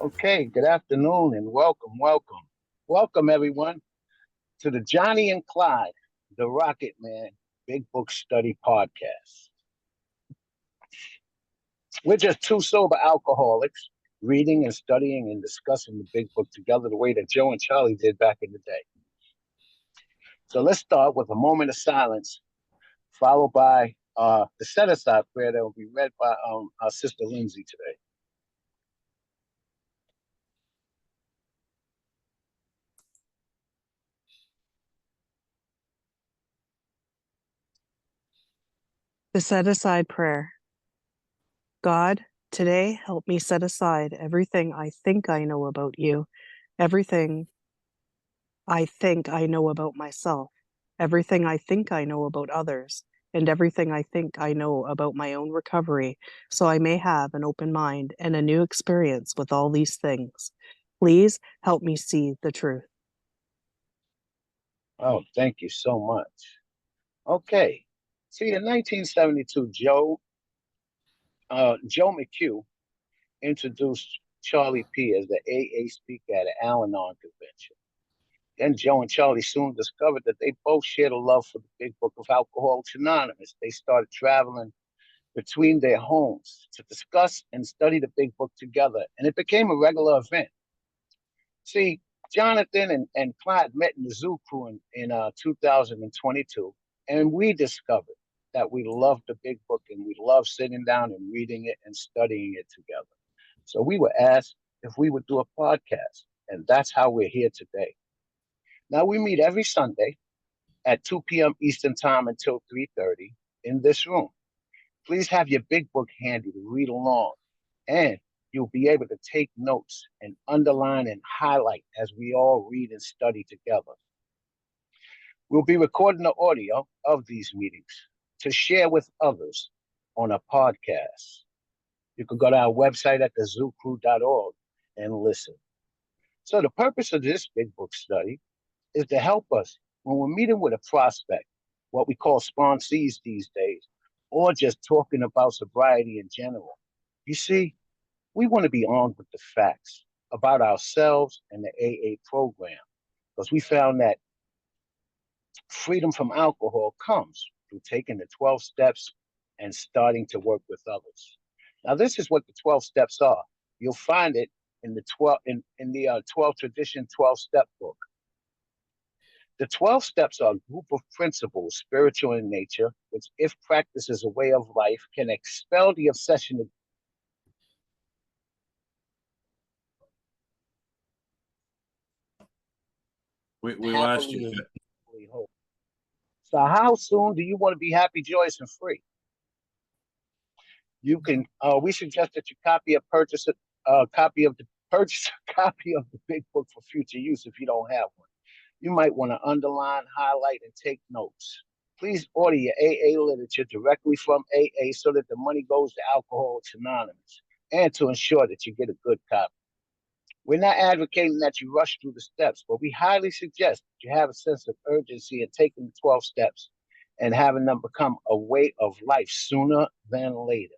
Okay, good afternoon and welcome. Welcome everyone to the Johnny and Clyde, the Rocketman Big Book Study Podcast. We're just two sober alcoholics reading and studying and discussing the big book together the way that Joe and Charlie did back in the day. So let's start with a moment of silence, followed by the set-aside prayer that will be read by our sister Lindsay today. The set-aside prayer. God, today help me set aside everything I think I know about you, everything I think I know about myself, everything I think I know about others, and everything I think I know about my own recovery, so I may have an open mind and a new experience with all these things. Please help me see the truth. Oh, thank you so much. Okay. See, in 1972, Joe McHugh introduced Charlie P. as the AA speaker at an Al Anon convention. Then Joe and Charlie soon discovered that they both shared a love for the Big Book of Alcoholics Anonymous. They started traveling between their homes to discuss and study the Big Book together, and it became a regular event. See, Jonathan and Clyde met in the Zoo Crew in 2022, and we discovered that we loved the Big Book and we loved sitting down and reading it and studying it together. So we were asked if we would do a podcast, and that's how we're here today. Now we meet every Sunday at 2 p.m. Eastern Time until 3:30 in this room. Please have your big book handy to read along, and you'll be able to take notes and underline and highlight as we all read and study together. We'll be recording the audio of these meetings to share with others on a podcast. You can go to our website at thezoocrew.org and listen. So the purpose of this big book study is to help us when we're meeting with a prospect, what we call sponsees these days, or just talking about sobriety in general. You see, we want to be armed with the facts about ourselves and the AA program, because we found that freedom from alcohol comes through taking the 12 steps and starting to work with others. Now, this is what the 12 steps are. You'll find it in the 12 tradition 12-step book. The 12 steps are a group of principles, spiritual in nature, which, if practiced as a way of life, can expel the obsession of We lost you. Hope. So how soon do you want to be happy, joyous, and free? You can. We suggest that you purchase a copy of the Big Book for future use if you don't have one. You might want to underline, highlight, and take notes. Please order your AA literature directly from AA so that the money goes to Alcoholics Anonymous, and to ensure that you get a good copy. We're not advocating that you rush through the steps, but we highly suggest that you have a sense of urgency in taking the 12 steps and having them become a way of life sooner than later.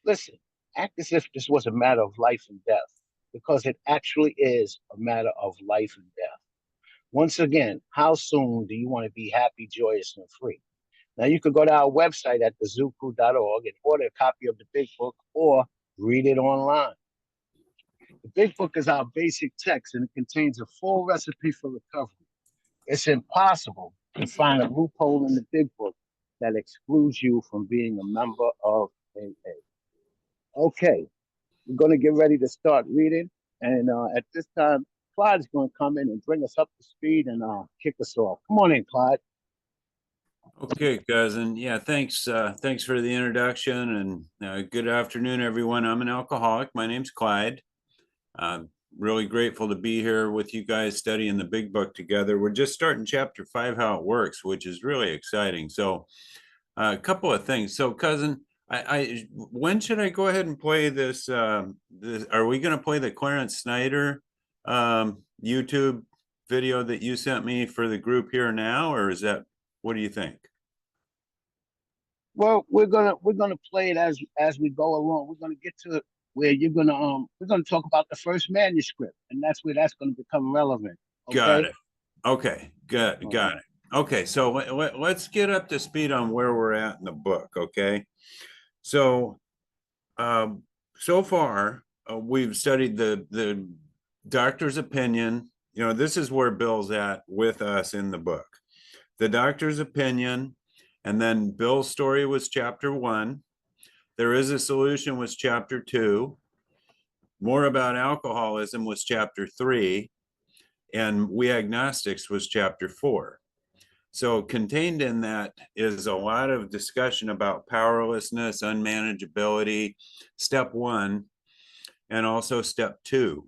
Listen, act as if this was a matter of life and death, because it actually is a matter of life and death. Once again, how soon do you want to be happy, joyous, and free? Now, you can go to our website at thezoocrew.org and order a copy of the Big Book or read it online. The Big Book is our basic text, and it contains a full recipe for recovery. It's impossible to find a loophole in the Big Book that excludes you from being a member of AA. Okay, we're going to get ready to start reading, and at this time, Clyde's going to come in and bring us up to speed and kick us off. Come on in, Clyde. Okay, Cuzin. Yeah, thanks. Thanks for the introduction, and good afternoon, everyone. I'm an alcoholic. My name's Clyde. I'm really grateful to be here with you guys studying the Big Book together. We're just starting chapter 5, how it works, which is really exciting. So a couple of things. So Cuzin, when should I go ahead and play this? Are we going to play the Clarence Snyder YouTube video that you sent me for the group here now, or is that, what do you think? Well, we're gonna play it as we go along. We're gonna get to where we're gonna talk about the first manuscript, and that's where that's gonna become relevant. Got Okay. it. Okay, good, got it. Okay, so let's get up to speed on where we're at in the book, okay? So, so far, we've studied the doctor's opinion. You know, this is where Bill's at with us in the book. The doctor's opinion, and then Bill's story was chapter 1. There is a solution was chapter 2. More about alcoholism was chapter 3. And we agnostics was chapter 4. So contained in that is a lot of discussion about powerlessness, unmanageability, step 1, and also step 2.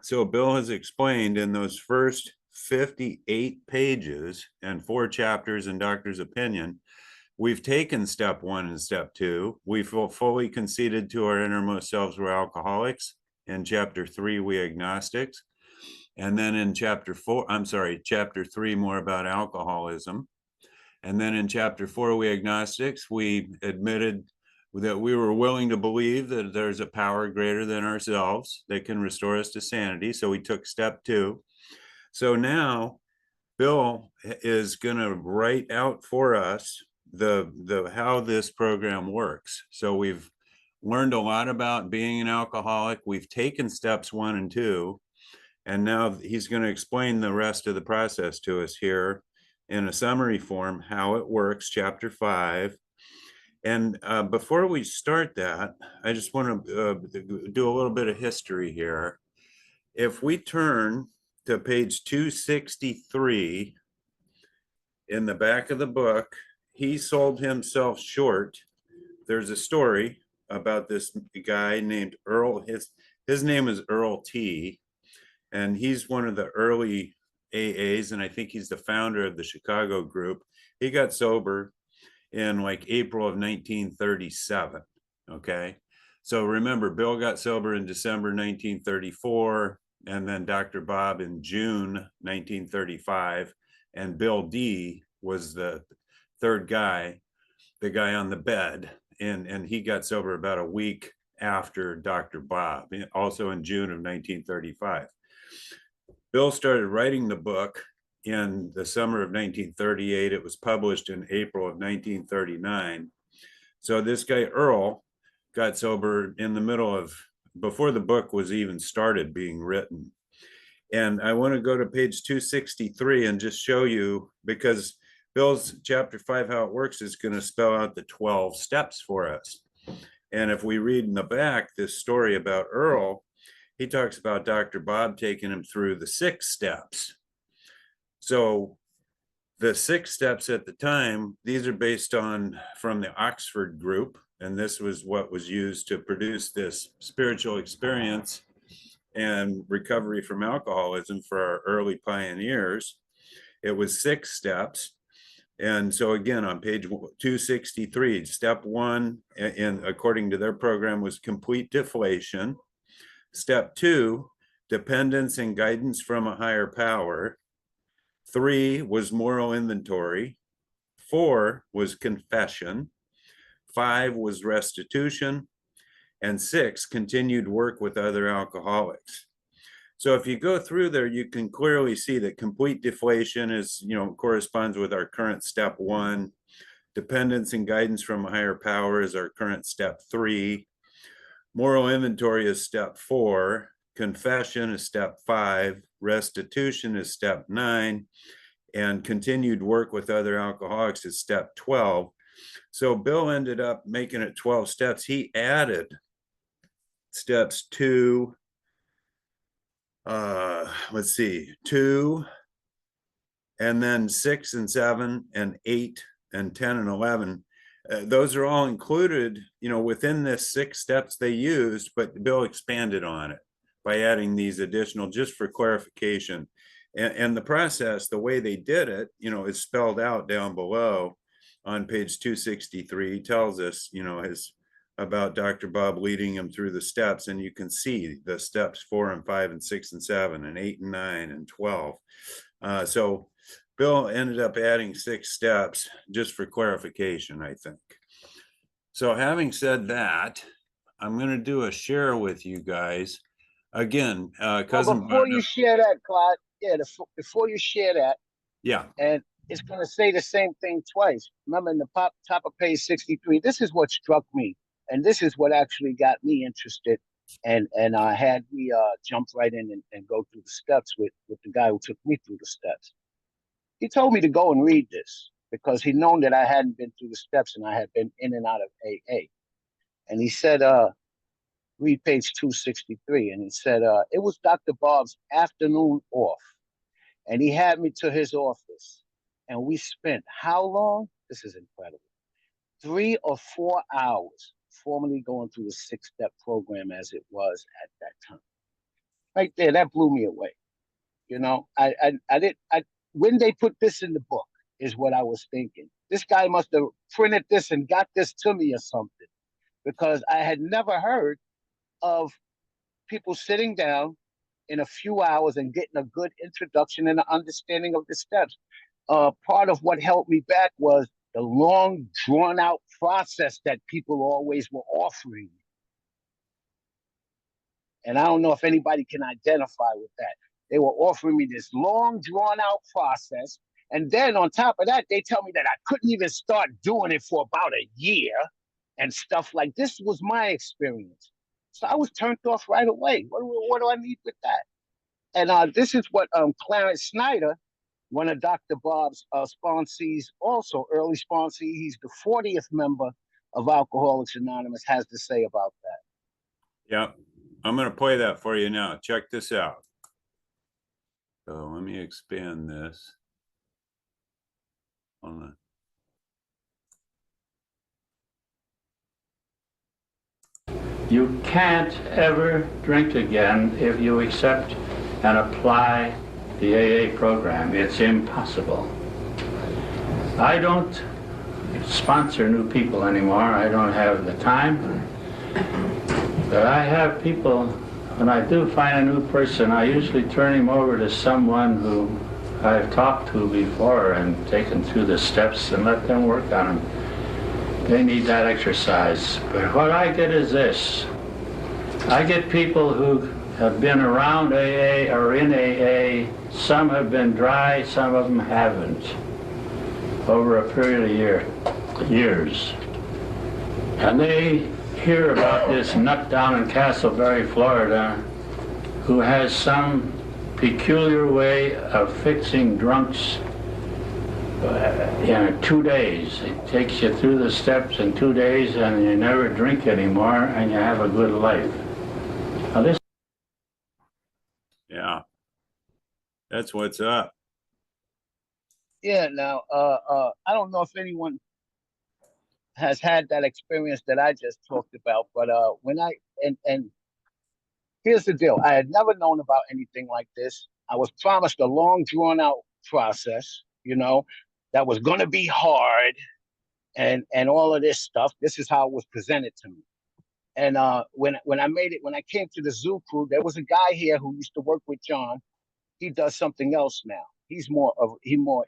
So Bill has explained in those first 58 pages and 4 chapters in doctor's opinion, we've taken step 1 and step 2. We feel fully conceded to our innermost selves we're alcoholics. In chapter 3, we agnostics. And then in chapter 3, more about alcoholism. And then in chapter 4, we agnostics, we admitted that we were willing to believe that there's a power greater than ourselves that can restore us to sanity. So we took step 2. So now Bill is going to write out for us the how this program works. So we've learned a lot about being an alcoholic. We've taken steps 1 and 2. And now he's going to explain the rest of the process to us here in a summary form, how it works, chapter 5. And before we start that, I just want to do a little bit of history here. If we turn to page 263 in the back of the book, he sold himself short. There's a story about this guy named Earl. His name is Earl T. And he's one of the early AAs, and I think he's the founder of the Chicago group. He got sober in like April of 1937, okay? So remember, Bill got sober in December 1934, and then Dr. Bob in June 1935, and Bill D was the third guy, the guy on the bed, and he got sober about a week after Dr. Bob, also in June of 1935. Bill started writing the book in the summer of 1938. It was published in April of 1939. So this guy, Earl, got sober in the middle of, before the book was even started being written. And I want to go to page 263 and just show you, because Bill's chapter 5, how it works, is going to spell out the 12 steps for us. And if we read in the back this story about Earl, he talks about Dr. Bob taking him through the 6 steps. So the 6 steps at the time, these are based on from the Oxford group, and this was what was used to produce this spiritual experience and recovery from alcoholism for our early pioneers. It was 6 steps. And so again, on page 263, step 1, and according to their program, was complete deflation. Step 2, dependence and guidance from a higher power. 3 was moral inventory. 4 was confession. 5 was restitution. And 6, continued work with other alcoholics. So if you go through there, you can clearly see that complete deflation is, corresponds with our current step 1. Dependence and guidance from a higher power is our current step 3. Moral inventory is step 4. Confession is step 5. Restitution is step 9. And continued work with other alcoholics is step 12. So Bill ended up making it 12 steps. He added steps 2, 2, and then 6 and 7 and 8 and 10 and 11. Those are all included, within this 6 steps they used, but Bill expanded on it by adding these additional, just for clarification. And the process, the way they did it, is spelled out down below on page 263. He tells us, about Dr. Bob leading him through the steps, and you can see the steps 4 and 5 and 6 and 7 and 8 and 9 and 12. So Bill ended up adding 6 steps just for clarification, I think. So having said that, I'm going to do a share with you guys. Again, Well, cousin before you Barno. share that, Clyde, before you share that, Yeah. and it's going to say the same thing twice. Remember, in the top of page 63, this is what struck me, and this is what actually got me interested, and had me jump right in and go through the steps with the guy who took me through the steps. He told me to go and read this because he'd known that I hadn't been through the steps and I had been in and out of AA. And he said, read page 263. And he said, it was Dr. Bob's afternoon off. And he had me to his office. And we spent how long? This is incredible. 3 or 4 hours formally going through the 6-step program as it was at that time. Right there, that blew me away. You know, when they put this in the book is what I was thinking. This guy must have printed this and got this to me or something, because I had never heard of people sitting down in a few hours and getting a good introduction and an understanding of the steps. Part of what held me back was the long, drawn-out process that people always were offering. And I don't know if anybody can identify with that. They were offering me this long, drawn-out process. And then on top of that, they tell me that I couldn't even start doing it for about a year and stuff like this. Was my experience. So I was turned off right away. What do I need with that? And this is what Clarence Snyder, one of Dr. Bob's sponsees, also early sponsee, he's the 40th member of Alcoholics Anonymous, has to say about that. Yeah. I'm going to play that for you now. Check this out. So let me expand this. Hold on. You can't ever drink again if you accept and apply the AA program. It's impossible. I don't sponsor new people anymore. I don't have the time. But I have people, when I do find a new person, I usually turn him over to someone who I've talked to before and taken through the steps and let them work on them. They need that exercise. But what I get is this. I get people who have been around AA or in AA. Some have been dry, some of them haven't, over a period of years. And they hear about this nut down in Castleberry, Florida, who has some peculiar way of fixing drunks in 2 days. It takes you through the steps in 2 days and you never drink anymore and you have a good life. Now this. Yeah. That's what's up. Yeah, now, I don't know if anyone has had that experience that I just talked about, but when and here's the deal. I had never known about anything like this. I was promised a long, drawn-out process, that was going to be hard and all of this stuff. This is how it was presented to me. And when I came to the Zoo Crew, there was a guy here who used to work with John. He does something else now. He's more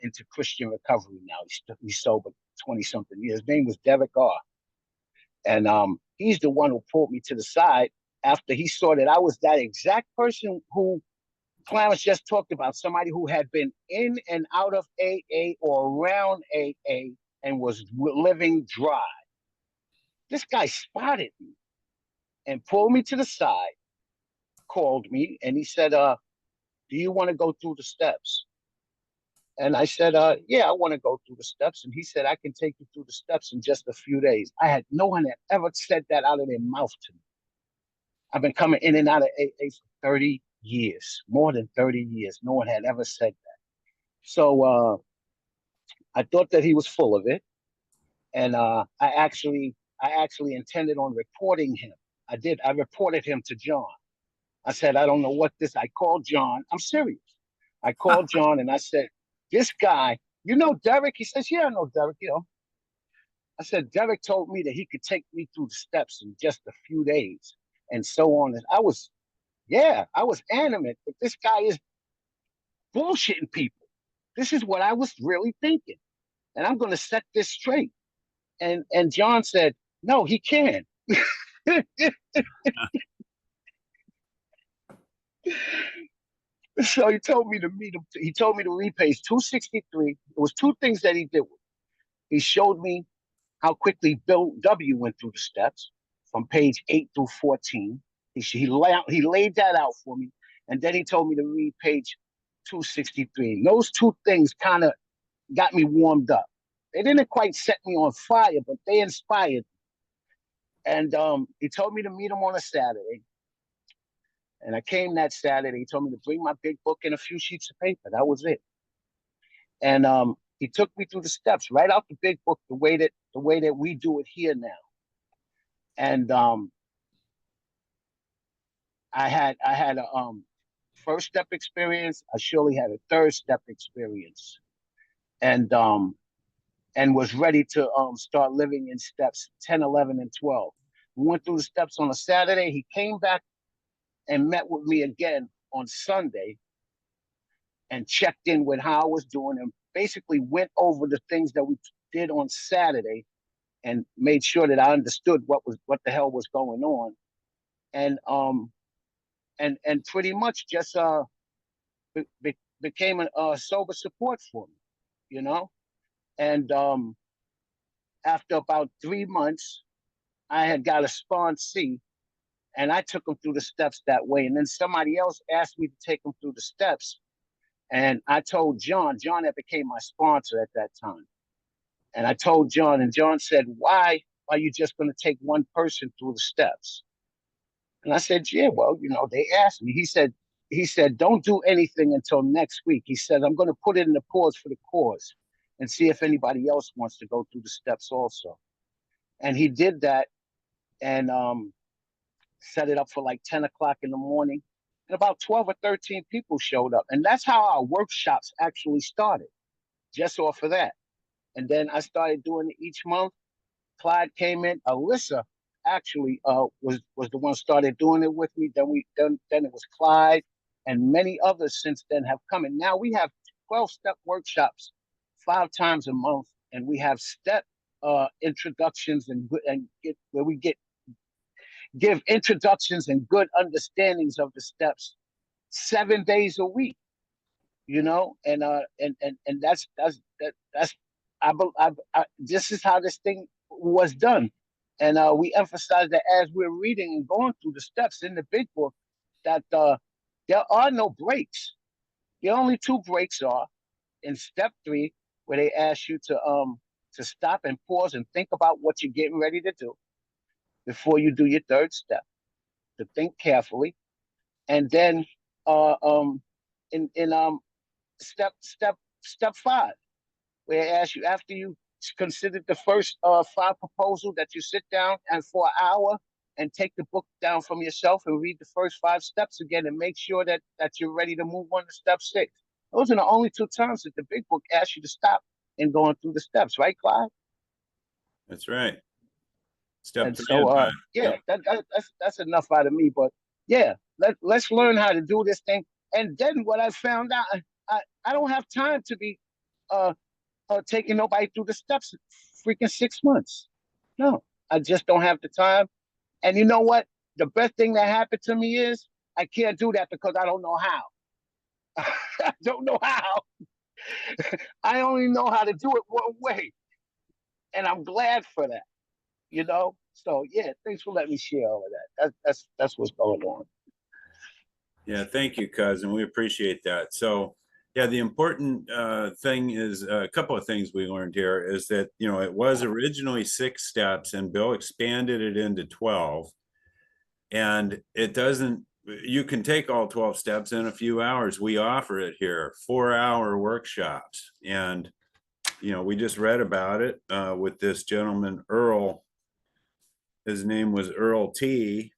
into Christian recovery now. He's sober 20-something years. His name was Derek R. And he's the one who pulled me to the side after he saw that I was that exact person who Clarence just talked about, somebody who had been in and out of AA or around AA and was living dry. This guy spotted me and pulled me to the side, called me, and he said, do you want to go through the steps? And I said, yeah, I want to go through the steps. And he said, I can take you through the steps in just a few days. No one had ever said that out of their mouth to me. I've been coming in and out of AA for 30 years, more than 30 years. No one had ever said that. So I thought that he was full of it. And I actually intended on reporting him. I reported him to John. I said, I don't know what this, I called John. I'm serious. I called John and I said, this guy, you know Derek? He says, yeah, I know Derek, I said, Derek told me that he could take me through the steps in just a few days and so on. And I was animate, but this guy is bullshitting people. This is what I was really thinking. And I'm going to set this straight. And John said, no, he can. So he told me to meet him. He told me to read page 263. There was two things that he did. He showed me how quickly Bill W. went through the steps from page 8 through 14. He laid that out for me. And then he told me to read page 263. And those two things kind of got me warmed up. They didn't quite set me on fire, but they inspired me. And he told me to meet him on a Saturday. And I came that Saturday. He told me to bring my big book and a few sheets of paper. That was it. And he took me through the steps right out the big book, the way that we do it here now. And I had a first step experience. I surely had a third step experience, and was ready to start living in steps 10, 11, and 12. We went through the steps on a Saturday. He came back and met with me again on Sunday and checked in with how I was doing and basically went over the things that we did on Saturday and made sure that I understood what the hell was going on. And pretty much just became a sober support for me, you know? And after about 3 months, I had got a sponsee, and I took him through the steps that way. And then somebody else asked me to take him through the steps. And I told John that became my sponsor at that time. And I told John, and John said, why are you just going to take one person through the steps? And I said, yeah, well, they asked me. He said, don't do anything until next week. He said, I'm going to put it in the pause for the cause and see if anybody else wants to go through the steps also. And he did that and set it up for like 10 o'clock in the morning. And about 12 or 13 people showed up. And that's how our workshops actually started, just off of that. And then I started doing it each month. Clyde came in. Alyssa actually was the one started doing it with me. Then it was Clyde, and many others since then have come. And now we have 12-step workshops 5 times a month, and we have step introductions where we give introductions and good understandings of the steps 7 days a week. And that's this is how this thing was done. And we emphasize that as we're reading and going through the steps in the big book, that there are no breaks. The only 2 breaks are in step 3, where they ask you to stop and pause and think about what you're getting ready to do before you do your 3rd step, to think carefully. And then in step 5, where they ask you, after you considered the first 5 proposal, that you sit down and for an hour and take the book down from yourself and read the first 5 steps again and make sure that you're ready to move on to step 6. Those are the only 2 times that the big book asks you to stop and going through the steps, right, Clyde? That's right. Step And 3 so, and 5. yeah, that's enough out of me. But yeah, let's learn how to do this thing. And then what I found out, I don't have time to be taking nobody through the steps freaking 6 months. No, I just don't have the time. And you know what? The best thing that happened to me is I can't do that because I don't know how. I don't know how. I only know how to do it one way. And I'm glad for that, So yeah, thanks for letting me share all of that. That's what's going on. Yeah, thank you, Cuzin. We appreciate that. So yeah, the important thing is a couple of things we learned here is that, it was originally 6 steps and Bill expanded it into 12. And you can take all 12 steps in a few hours. We offer it here, 4-hour workshops. And, we just read about it with this gentleman, Earl. His name was Earl T.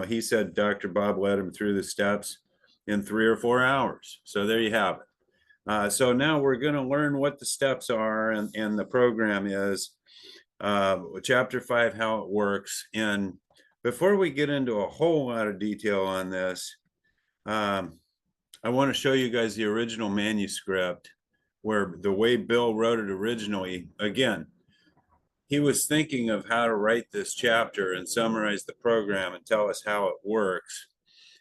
He said Dr. Bob led him through the steps in 3 or 4 hours. So there you have it. So now we're going to learn what the steps are and the program is, chapter 5, how it works. And before we get into a whole lot of detail on this, I want to show you guys the original manuscript, where the way Bill wrote it originally. Again, he was thinking of how to write this chapter and summarize the program and tell us how it works.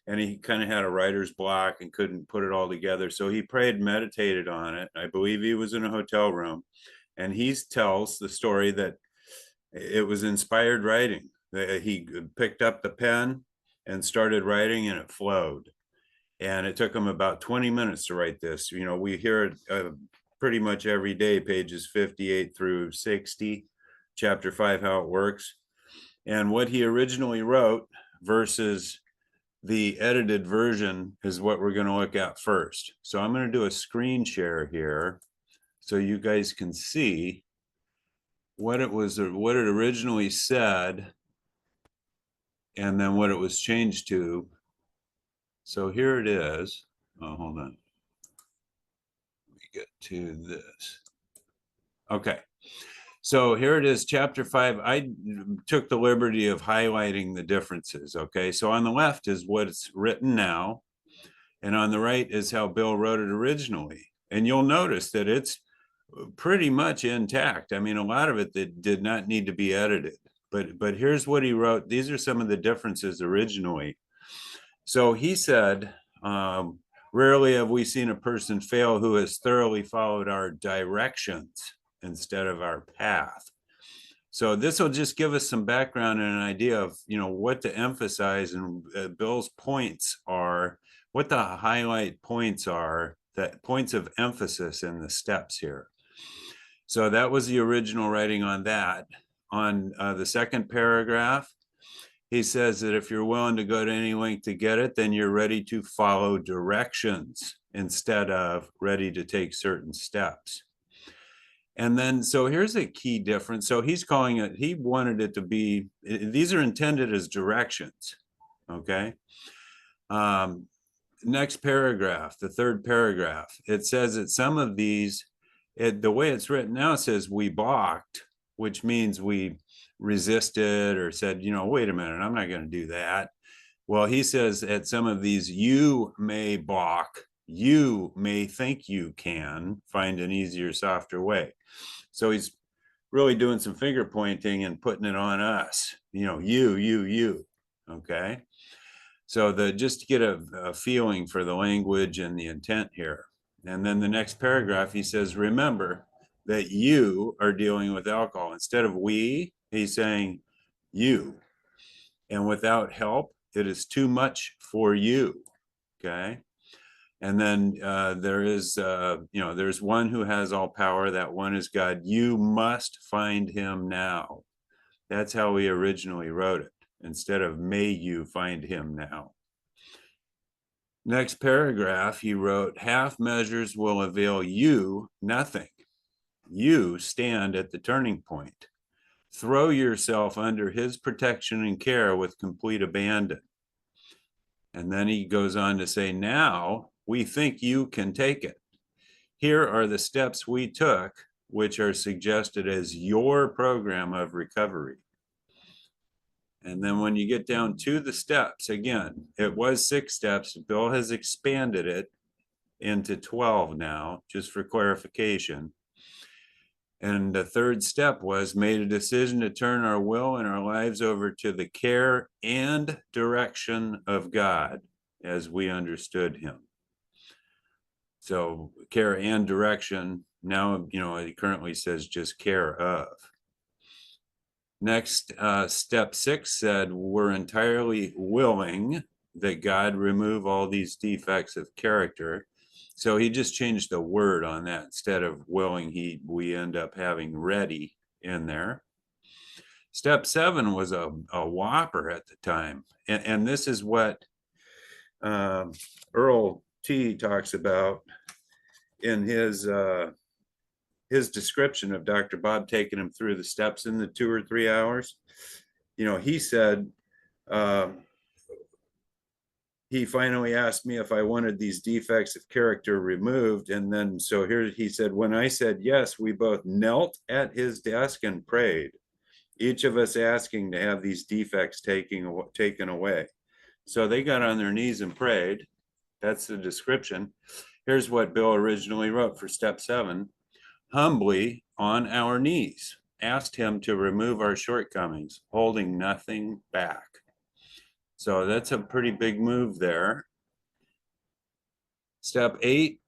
And he kind of had a writer's block and couldn't put it all together. So he prayed and meditated on it. I believe he was in a hotel room, and he tells the story that it was inspired writing. He picked up the pen and started writing, and it flowed. And it took him about 20 minutes to write this. You know, we hear it pretty much every day, pages 58 through 60, chapter 5, how it works. And what he originally wrote versus the edited version is what we're going to look at first. So I'm going to do a screen share here so you guys can see what it was, what it originally said, and then what it was changed to. So here it is. Oh, hold on. Let me get to this. Okay. So here it is, chapter 5. I took the liberty of highlighting the differences. Okay. So on the left is what's written now, and on the right is how Bill wrote it originally. And you'll notice that it's pretty much intact. I mean, a lot of it that did not need to be edited. But here's what he wrote. These are some of the differences originally. So he said, rarely have we seen a person fail who has thoroughly followed our directions instead of our path. So this will just give us some background and an idea of, you know, what to emphasize, and Bill's points are, what the highlight points are, that points of emphasis in the steps here. So that was the original writing on that. On the second paragraph, he says that if you're willing to go to any length to get it, then you're ready to follow directions instead of ready to take certain steps. And then, so here's a key difference. So he's calling it, he wanted it to be, these are intended as directions, okay? Next paragraph, the third paragraph, it says that some of these, the way it's written now says we balked, which means we resisted or said, you know, wait a minute, I'm not going to do that. Well, he says at some of these, you may balk, you may think you can find an easier, softer way. So he's really doing some finger pointing and putting it on us, you know, you, okay? So just to get a feeling for the language and the intent here. And then the next paragraph, he says, remember that you are dealing with alcohol. Instead of we, he's saying you. And without help, it is too much for you, okay? And then there is, you know, there's one who has all power. That one is God. You must find him now. That's how he originally wrote it, instead of may you find him now. Next paragraph, he wrote, half measures will avail you nothing. You stand at the turning point. Throw yourself under his protection and care with complete abandon. And then he goes on to say, now we think you can take it. Here are the steps we took, which are suggested as your program of recovery. And then when you get down to the steps, again, it was 6 steps. Bill has expanded it into 12 now, just for clarification. And the third step was made a decision to turn our will and our lives over to the care and direction of God as we understood him. So care and direction, now, you know, it currently says just care of. Next, step 6 said, we're entirely willing that God remove all these defects of character. So he just changed the word on that. Instead of willing, we end up having ready in there. Step 7 was a whopper at the time. And this is what Earl T talks about in his description of Dr. Bob taking him through the steps in the 2 or 3 hours. You know, he said, he finally asked me if I wanted these defects of character removed. And then, so here he said, when I said yes, we both knelt at his desk and prayed, each of us asking to have these defects taken away. So they got on their knees and prayed. That's the description. Here's what Bill originally wrote for step 7. Humbly on our knees asked him to remove our shortcomings, holding nothing back. So that's a pretty big move there. Step 8,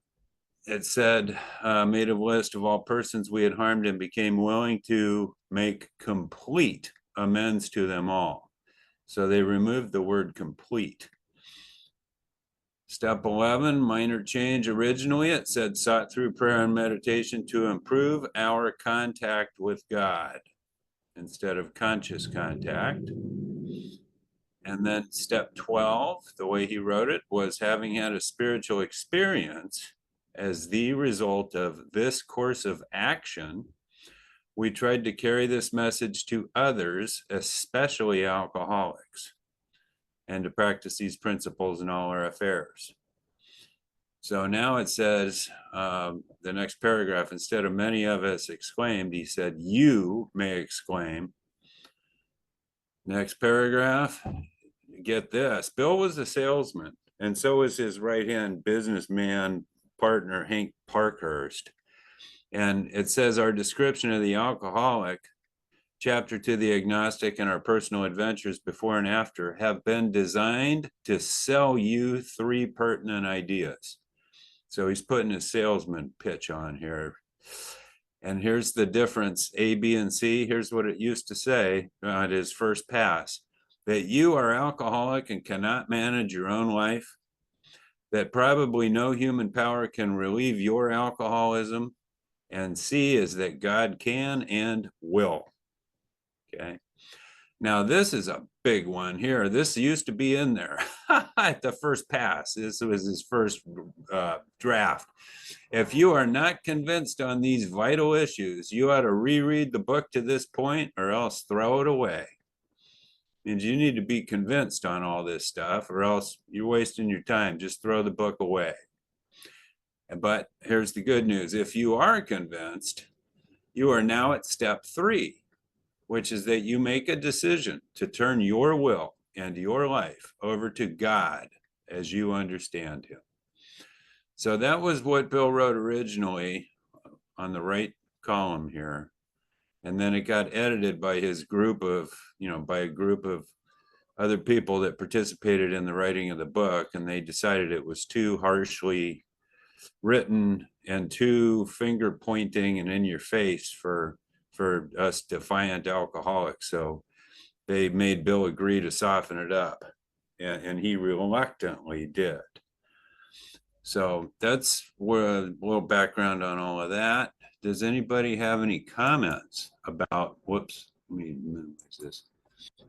it said, made a list of all persons we had harmed and became willing to make complete amends to them all. So they removed the word complete. Step 11, minor change. Originally, it said sought through prayer and meditation to improve our contact with God instead of conscious contact. And then step 12, the way he wrote it, was having had a spiritual experience as the result of this course of action, we tried to carry this message to others, especially alcoholics, and to practice these principles in all our affairs. So now it says, the next paragraph, instead of many of us exclaimed, he said, you may exclaim. Next paragraph, get this. Bill was a salesman, and so was his right-hand businessman partner, Hank Parkhurst. And it says our description of the alcoholic, chapter to the agnostic, and our personal adventures before and after have been designed to sell you 3 pertinent ideas. So he's putting his salesman pitch on here. And here's the difference, A, B, and C. Here's what it used to say at his first pass: that you are alcoholic and cannot manage your own life, that probably no human power can relieve your alcoholism, and C is that God can and will. Okay. Now, this is a big one here. This used to be in there at the first pass. This was his first draft. If you are not convinced on these vital issues, you ought to reread the book to this point or else throw it away. And you need to be convinced on all this stuff or else you're wasting your time. Just throw the book away. But here's the good news. If you are convinced, you are now at step 3. Which is that you make a decision to turn your will and your life over to God as you understand him. So that was what Bill wrote originally on the right column here. And then it got edited by his group of, by a group of other people that participated in the writing of the book. And they decided it was too harshly written and too finger pointing and in your face for us defiant alcoholics. So they made Bill agree to soften it up, and he reluctantly did. So that's a little background on all of that. Does anybody have any comments about, whoops, let me minimize this.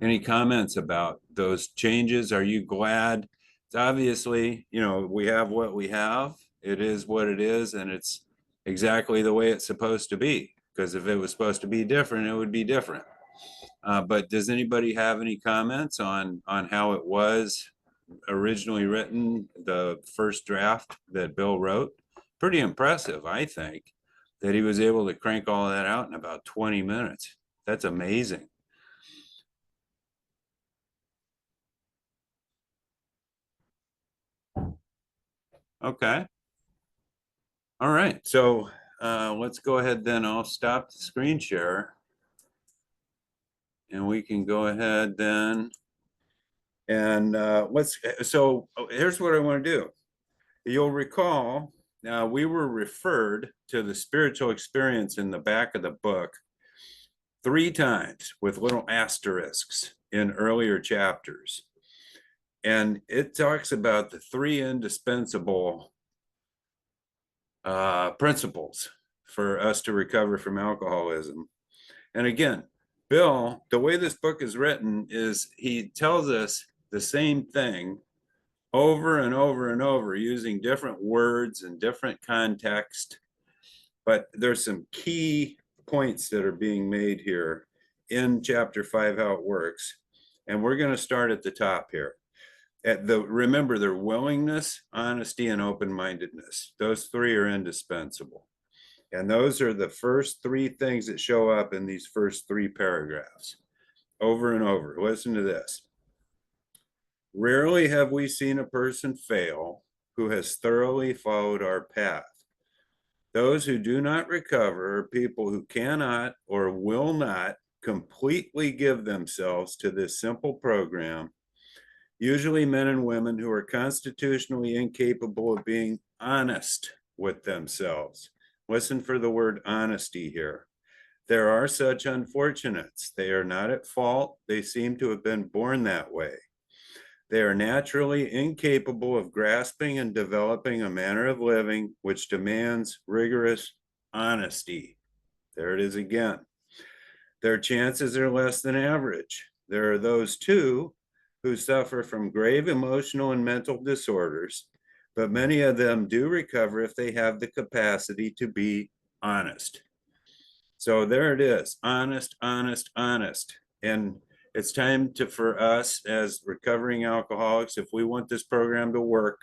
Any comments about those changes? Are you glad? It's obviously, we have what we have. It is what it is, and it's exactly the way it's supposed to be. Because if it was supposed to be different, it would be different. But does anybody have any comments on how it was originally written, the first draft that Bill wrote? Pretty impressive, I think, that he was able to crank all that out in about 20 minutes. That's amazing. Okay. All right. So let's go ahead then. I'll stop the screen share. And we can go ahead then. And so here's what I want to do. You'll recall, we were referred to the spiritual experience in the back of the book 3 times with little asterisks in earlier chapters. And it talks about the 3 indispensable principles for us to recover from alcoholism. And again, Bill, the way this book is written is he tells us the same thing over and over and over using different words and different context. But there's some key points that are being made here in chapter 5, how it works. And we're going to start at the top here. Remember, their willingness, honesty, and open-mindedness. Those 3 are indispensable. And those are the first 3 things that show up in these first 3 paragraphs over and over. Listen to this. Rarely have we seen a person fail who has thoroughly followed our path. Those who do not recover are people who cannot or will not completely give themselves to this simple program, usually men and women who are constitutionally incapable of being honest with themselves. Listen for the word honesty here. There are such unfortunates. They are not at fault. They seem to have been born that way. They are naturally incapable of grasping and developing a manner of living which demands rigorous honesty. There it is again. Their chances are less than average. There are those too who suffer from grave emotional and mental disorders, but many of them do recover if they have the capacity to be honest. So there it is, honest, honest, honest. And it's time for us as recovering alcoholics, if we want this program to work,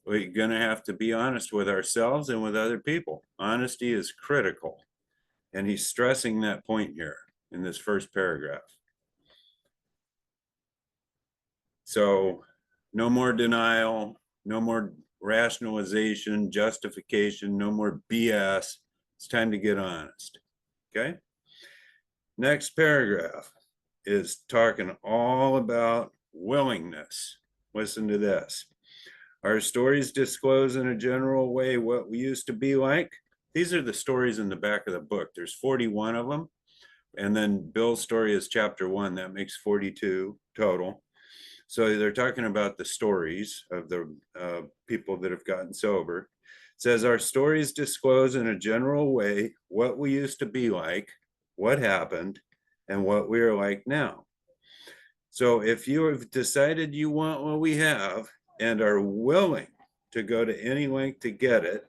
we're gonna have to be honest with ourselves and with other people. Honesty is critical. And he's stressing that point here in this first paragraph. So no more denial, no more rationalization, justification, no more BS. It's time to get honest, okay? Next paragraph is talking all about willingness. Listen to this. Our stories disclose in a general way what we used to be like. These are the stories in the back of the book. There's 41 of them. And then Bill's story is chapter 1. That makes 42 total. So they're talking about the stories of the people that have gotten sober. It says, our stories disclose in a general way what we used to be like, what happened, and what we are like now. So if you have decided you want what we have and are willing to go to any length to get it,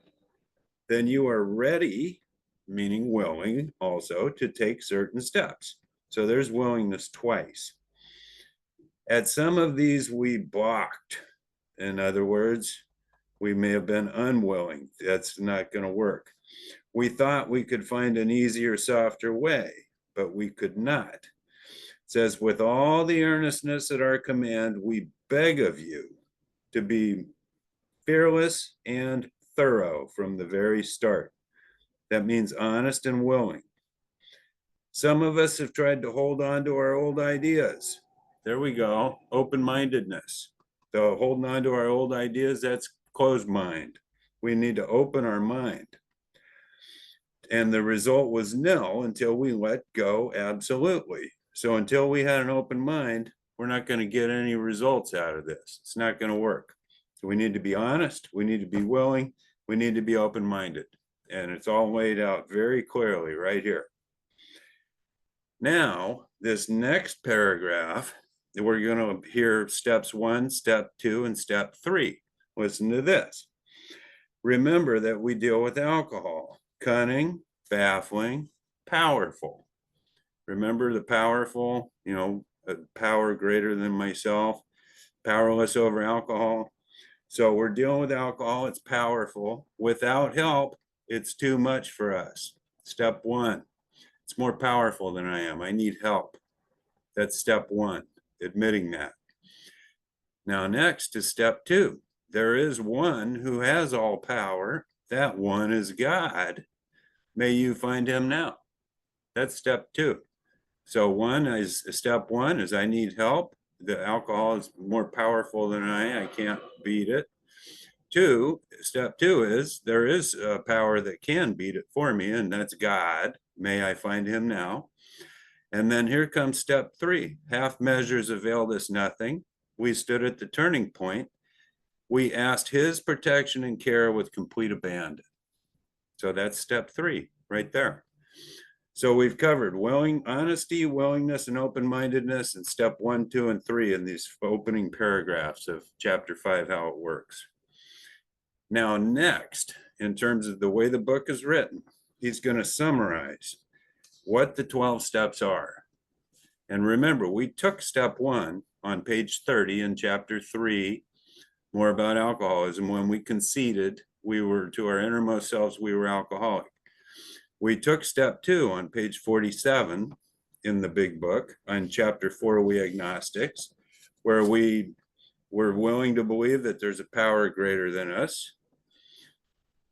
then you are ready, meaning willing also, to take certain steps. So there's willingness twice. At some of these we balked. In other words, we may have been unwilling. That's not going to work. We thought we could find an easier, softer way, but we could not. It says, with all the earnestness at our command, we beg of you to be fearless and thorough from the very start. That means honest and willing. Some of us have tried to hold on to our old ideas. There we go, open-mindedness. So holding on to our old ideas, that's closed mind. We need to open our mind. And the result was nil until we let go absolutely. So until we had an open mind, we're not going to get any results out of this. It's not going to work. So we need to be honest. We need to be willing. We need to be open-minded. And it's all laid out very clearly right here. Now, this next paragraph, we're going to hear steps 1, step 2, and step 3. Listen to this. Remember that we deal with alcohol. Cunning, baffling, powerful. Remember the powerful, power greater than myself, powerless over alcohol. So we're dealing with alcohol, it's powerful. Without help, it's too much for us. Step 1, it's more powerful than I am. I need help. That's step 1, admitting that. Now next is step 2. There is one who has all power. That one is God. May you find him now. That's step 2. So step 1 is I need help. The alcohol is more powerful than I can't beat it. 2, step 2 is there is a power that can beat it for me, and that's God. May I find him now. And then here comes step 3. Half measures availed us nothing. We stood at the turning point. We asked his protection and care with complete abandon. So that's step 3 right there. So we've covered honesty, willingness, and open-mindedness in step 1, 2, and 3 in these opening paragraphs of chapter 5, how it works. Now next, in terms of the way the book is written, he's going to summarize what the 12 steps are. And remember, we took step 1 on page 30 in chapter 3, more about alcoholism. When we conceded, we were to our innermost selves, we were alcoholic. We took step 2 on page 47 in the big book on chapter 4, we agnostics, where we were willing to believe that there's a power greater than us.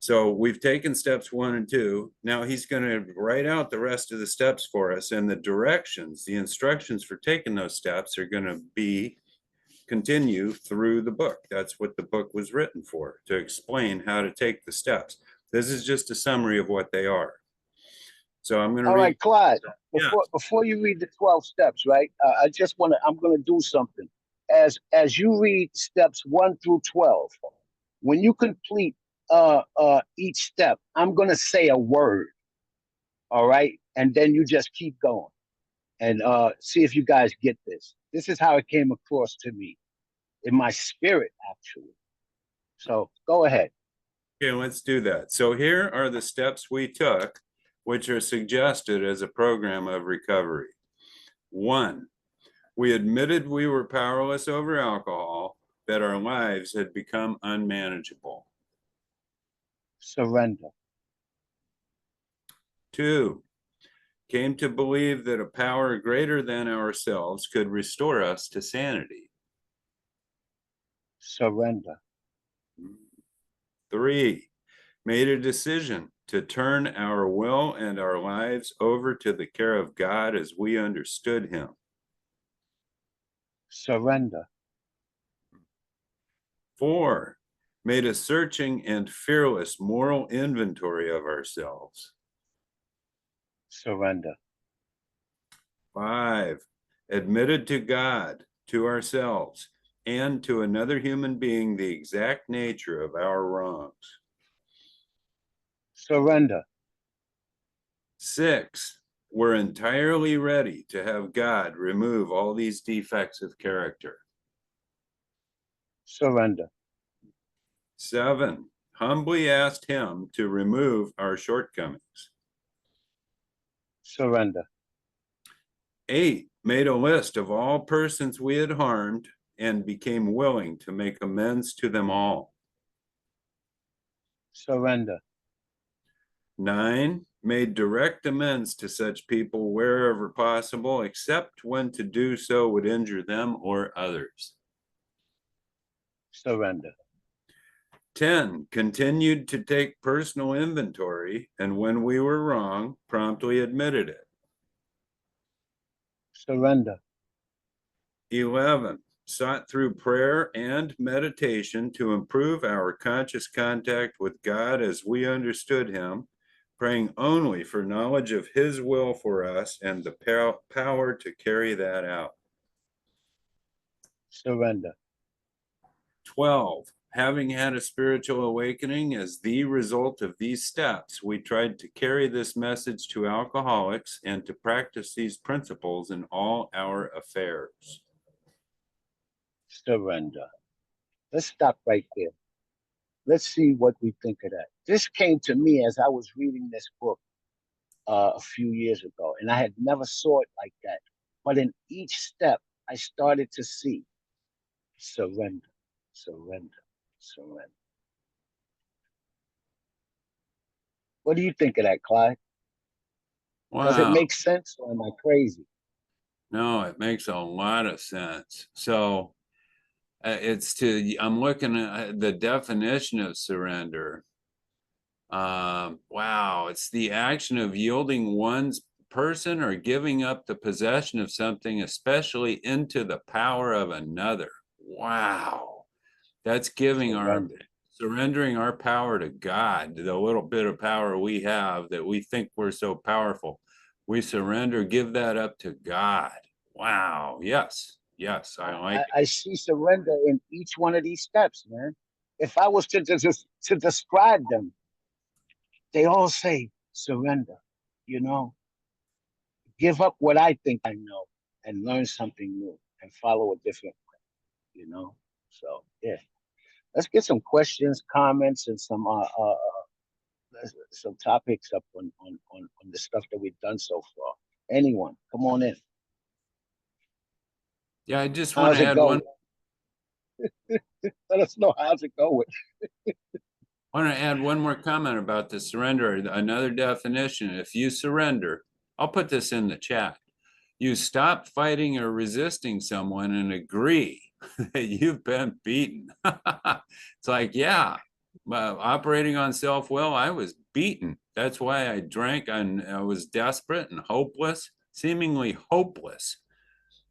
So we've taken steps 1 and 2. Now he's going to write out the rest of the steps for us, and the directions, the instructions for taking those steps are going to continue through the book. That's what the book was written for, to explain how to take the steps. This is just a summary of what they are. So I'm going to All read. right, Clyde. Yeah. Before you read the 12 steps, right? I'm gonna do something. As you read steps 1 through 12, when you complete each step, I'm gonna say a word. All right, and then you just keep going and see if you guys get this. This is how it came across to me in my spirit, actually. So go ahead. Okay, let's do that. So here are the steps we took, which are suggested as a program of recovery. 1, we admitted we were powerless over alcohol, that our lives had become unmanageable. Surrender. 2, came to believe that a power greater than ourselves could restore us to sanity. Surrender. 3, made a decision to turn our will and our lives over to the care of God as we understood him. Surrender. 4, made a searching and fearless moral inventory of ourselves. Surrender. 5, admitted to God, to ourselves, and to another human being the exact nature of our wrongs. Surrender. 6, we're entirely ready to have God remove all these defects of character. Surrender. 7, humbly asked him to remove our shortcomings. Surrender. 8, made a list of all persons we had harmed and became willing to make amends to them all. Surrender. 9, made direct amends to such people wherever possible, except when to do so would injure them or others. Surrender. 10, continued to take personal inventory, and when we were wrong, promptly admitted it. Surrender. 11, sought through prayer and meditation to improve our conscious contact with God as we understood him, praying only for knowledge of his will for us and the power to carry that out. Surrender. 12, having had a spiritual awakening as the result of these steps, we tried to carry this message to alcoholics and to practice these principles in all our affairs. Surrender. Let's stop right there. Let's see what we think of that. This came to me as I was reading this book a few years ago, and I had never saw it like that. But in each step, I started to see surrender, surrender, surrender. What do you think of that, Clyde? Does it Wow. make sense, or am I crazy? No, it makes a lot of sense. So I'm looking at the definition of surrender. Wow, it's the action of yielding one's person or giving up the possession of something, especially into the power of another. Wow, that's surrendering our power to God, the little bit of power we have that we think we're so powerful. We surrender, give that up to God. Wow, yes, I like it. I see surrender in each one of these steps, man. If I was to describe them, they all say surrender, you know, give up what I think I know and learn something new and follow a different way, you know. So yeah, let's get some questions, comments, and some topics up on the stuff that we've done so far. Anyone, come on in. Yeah, I just want How's to it add going? one. Let us know how's it going. I want to add one more comment about the surrender, another definition. If you surrender, I'll put this in the chat. You stop fighting or resisting someone and agree that you've been beaten. It's like, yeah, operating on self-will, I was beaten. That's why I drank, and I was desperate and hopeless, seemingly hopeless.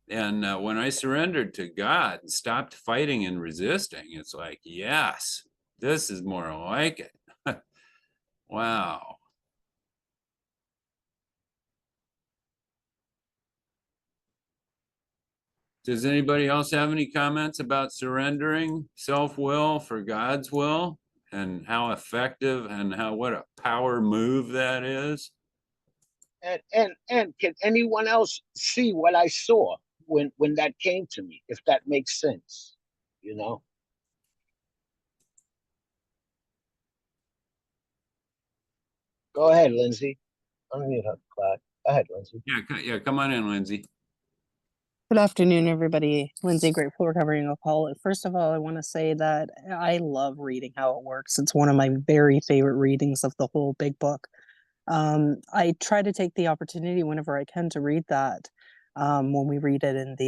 And when I surrendered to God and stopped fighting and resisting, it's like, yes, this is more like it. Wow. Does anybody else have any comments about surrendering self-will for God's will and how effective and what a power move that is? And can anyone else see what I saw when that came to me, if that makes sense? You know? Go ahead, Lindsay. Unmute her, Clyde. Go ahead, Lindsay. Yeah, come on in, Lindsay. Good afternoon, everybody. Lindsay, grateful recovering alcoholic. First of all, I want to say that I love reading How It Works. It's one of my very favorite readings of the whole big book. I try to take the opportunity whenever I can to read that when we read it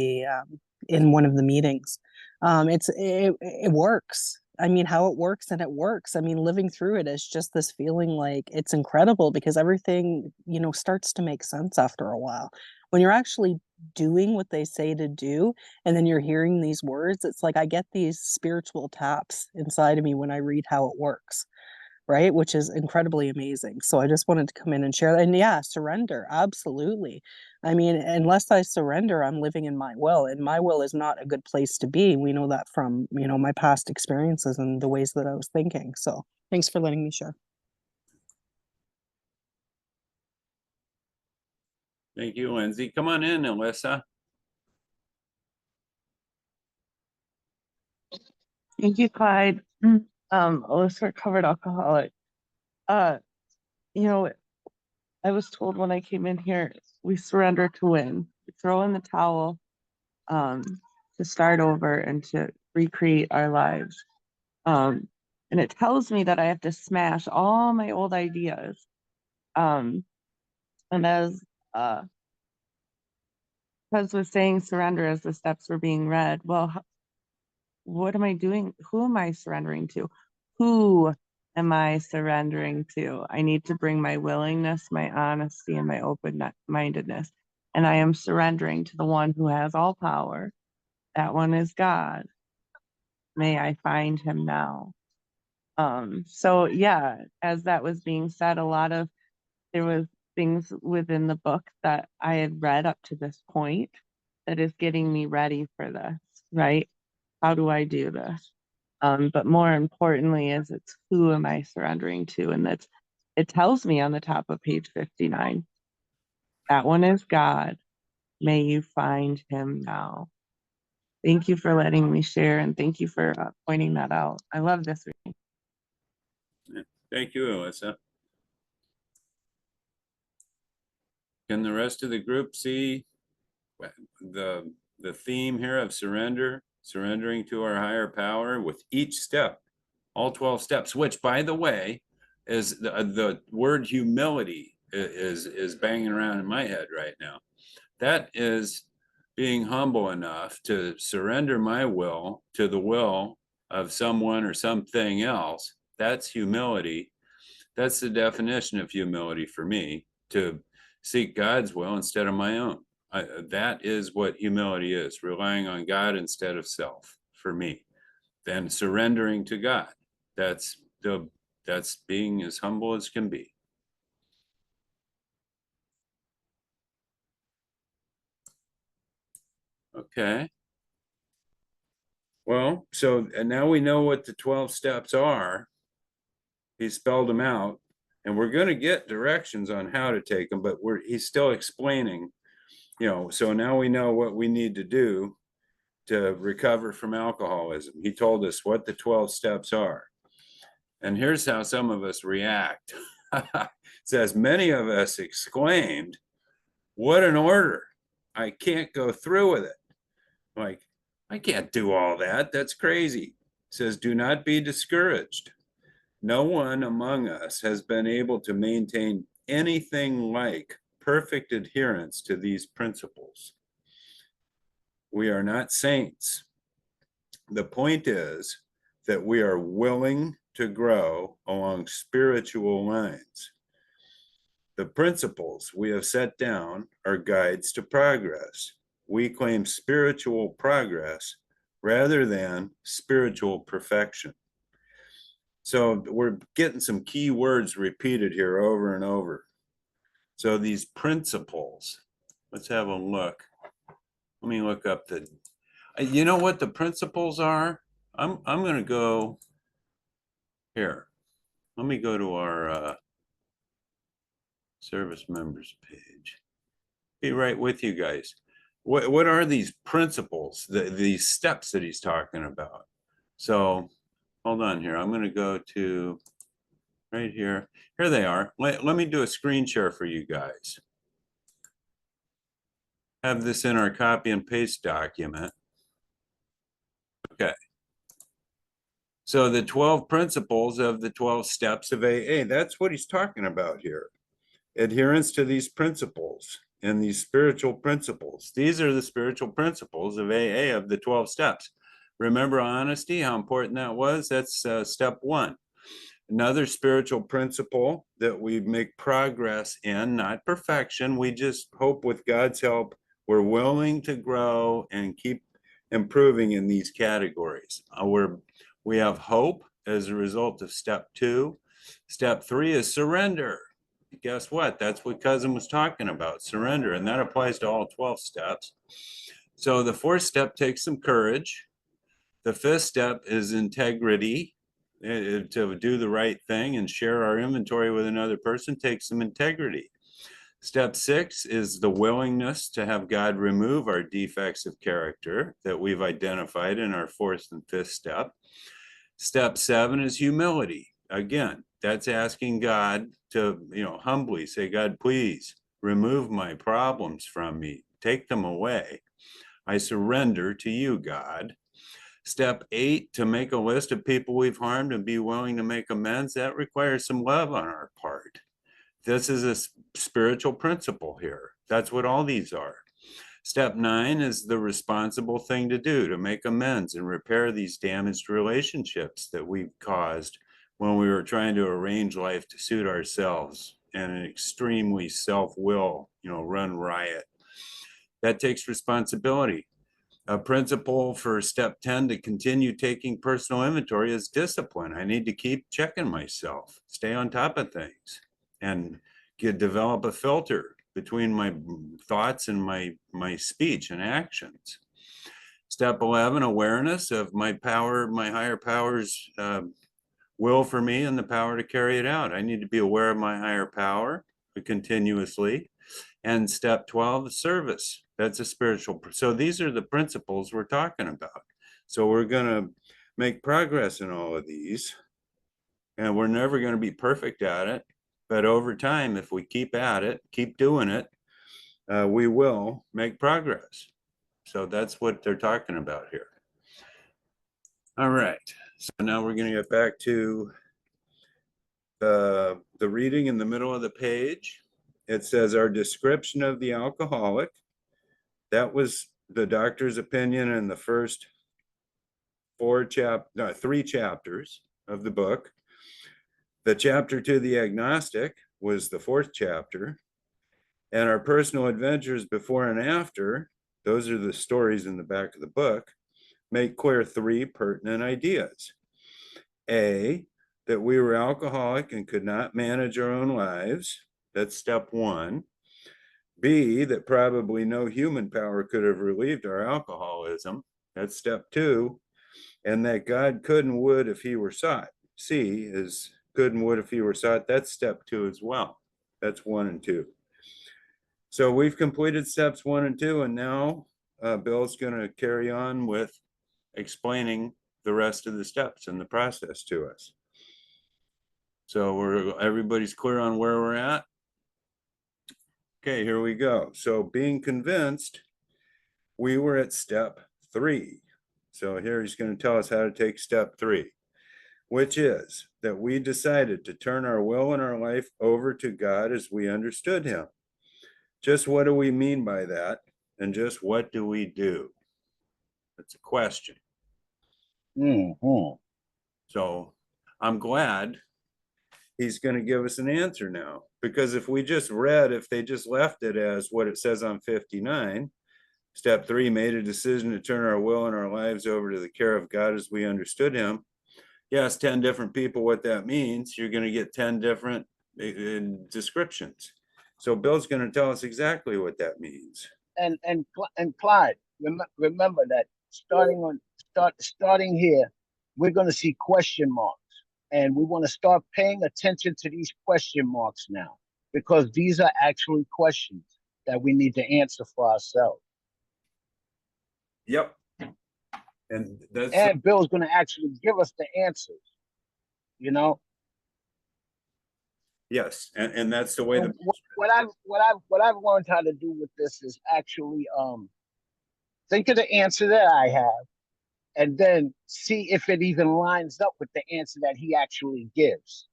in one of the meetings. It works. I mean, how it works, and it works. I mean, living through it is just this feeling like it's incredible because everything, starts to make sense after a while. When you're actually doing what they say to do, and then you're hearing these words, it's like I get these spiritual taps inside of me when I read How It Works, right? Which is incredibly amazing. So I just wanted to come in and share that. And yeah, surrender. Absolutely. I mean, unless I surrender, I'm living in my will, and my will is not a good place to be. We know that from, my past experiences and the ways that I was thinking. So thanks for letting me share. Thank you, Lindsay. Come on in, Alyssa. Thank you, Clyde. Alyssa, recovered alcoholic. You know, I was told when I came in here, we surrender to win. We throw in the towel, to start over and to recreate our lives. And it tells me that I have to smash all my old ideas. And as Cuz was saying, surrender as the steps were being read. Well, what am I doing? Who am I surrendering to? Who am I surrendering to? I need to bring my willingness, my honesty, and my open-mindedness. And I am surrendering to the one who has all power. That one is God. May I find him now. So yeah, as that was being said, there was things within the book that I had read up to this point that is getting me ready for this, right? How do I do this? But more importantly is it's who am I surrendering to? And it tells me on the top of page 59, that one is God. May you find him now. Thank you for letting me share, and thank you for pointing that out. I love this reading. Thank you, Alyssa. Can the rest of the group see the theme here of surrendering to our higher power with each step, all 12 steps, which, by the way, is the word humility is banging around in my head right now. That is being humble enough to surrender my will to the will of someone or something else. That's humility. That's the definition of humility for me, to seek God's will instead of my own. That is what humility is, relying on God instead of self for me. Then surrendering to God. That's being as humble as can be. Okay. Well, so and now we know what the 12 steps are. He spelled them out, and we're going to get directions on how to take them, but he's still explaining, so now we know what we need to do to recover from alcoholism. He told us what the 12 steps are. And here's how some of us react. It says, many of us exclaimed, what an order. I can't go through with it. Like, I can't do all that. That's crazy. It says, do not be discouraged. No one among us has been able to maintain anything like perfect adherence to these principles. We are not saints. The point is that we are willing to grow along spiritual lines. The principles we have set down are guides to progress. We claim spiritual progress rather than spiritual perfection. So we're getting some key words repeated here over and over. So these principles, let's have a look. Let me look up you know what the principles are? I'm going to go here. Let me go to our service members page. Be right with you guys. What are these principles, these steps that he's talking about? So hold on here. I'm going to go to right here. Here they are. Let me do a screen share for you guys. Have this in our copy and paste document. Okay. So the 12 principles of the 12 steps of AA, that's what he's talking about here. Adherence to these principles and these spiritual principles. These are the spiritual principles of AA of the 12 steps. Remember honesty, how important that was? That's step 1. Another spiritual principle that we make progress in, not perfection. We just hope with God's help, we're willing to grow and keep improving in these categories. We have hope as a result of step 2. Step 3 is surrender. Guess what? That's what Cuzin was talking about, surrender. And that applies to all 12 steps. So the 4th step takes some courage. The 5th step is integrity. To do the right thing and share our inventory with another person takes some integrity. Step 6 is the willingness to have God remove our defects of character that we've identified in our 4th and 5th step. Step 7 is humility. Again, that's asking God to, humbly say, God, please remove my problems from me. Take them away. I surrender to you, God. Step 8, to make a list of people we've harmed and be willing to make amends. That requires some love on our part. This is a spiritual principle here. That's what all these are. Step 9 is the responsible thing to do, to make amends and repair these damaged relationships that we've caused when we were trying to arrange life to suit ourselves and an extremely self-will, run riot. That takes responsibility. A principle for step 10 to continue taking personal inventory is discipline. I need to keep checking myself, stay on top of things, and develop a filter between my thoughts and my speech and actions. Step 11, awareness of my power, my higher power's will for me and the power to carry it out. I need to be aware of my higher power continuously. And step 12, service. That's a spiritual. So these are the principles we're talking about. So we're going to make progress in all of these. And we're never going to be perfect at it. But over time, if we keep at it, keep doing it, we will make progress. So that's what they're talking about here. All right. So now we're going to get back to the reading in the middle of the page. It says our description of the alcoholic. That was the doctor's opinion in the first 3 chapters of the book. The chapter to the agnostic was the 4th chapter. And our personal adventures before and after, those are the stories in the back of the book, make clear 3 pertinent ideas. A, that we were alcoholic and could not manage our own lives. That's step 1. B, that probably no human power could have relieved our alcoholism. That's step 2. And that God could and would if he were sought. C is could and would if he were sought. That's step 2 as well. That's 1 and 2. So we've completed steps 1 and 2, and now Bill's going to carry on with explaining the rest of the steps in the process to us. So everybody's clear on where we're at? Okay, here we go. So being convinced, we were at step 3. So here he's going to tell us how to take step 3, which is that we decided to turn our will and our life over to God as we understood him. Just what do we mean by that? And just what do we do? That's a question. Mm-hmm. So I'm glad he's going to give us an answer now, because if we just read, if they just left it as what it says on 59, step 3, made a decision to turn our will and our lives over to the care of God as we understood him. Yes, 10 different people, what that means, you're going to get 10 different descriptions. So Bill's going to tell us exactly what that means. And Clyde, remember that starting here, we're going to see question marks, and we want to start paying attention to these question marks now, because these are actually questions that we need to answer for ourselves. Yep. And Bill's going to actually give us the answers, you know. Yes, and that's the way So what I've learned how to do with this is actually think of the answer that I have, and then see if it even lines up with the answer that he actually gives.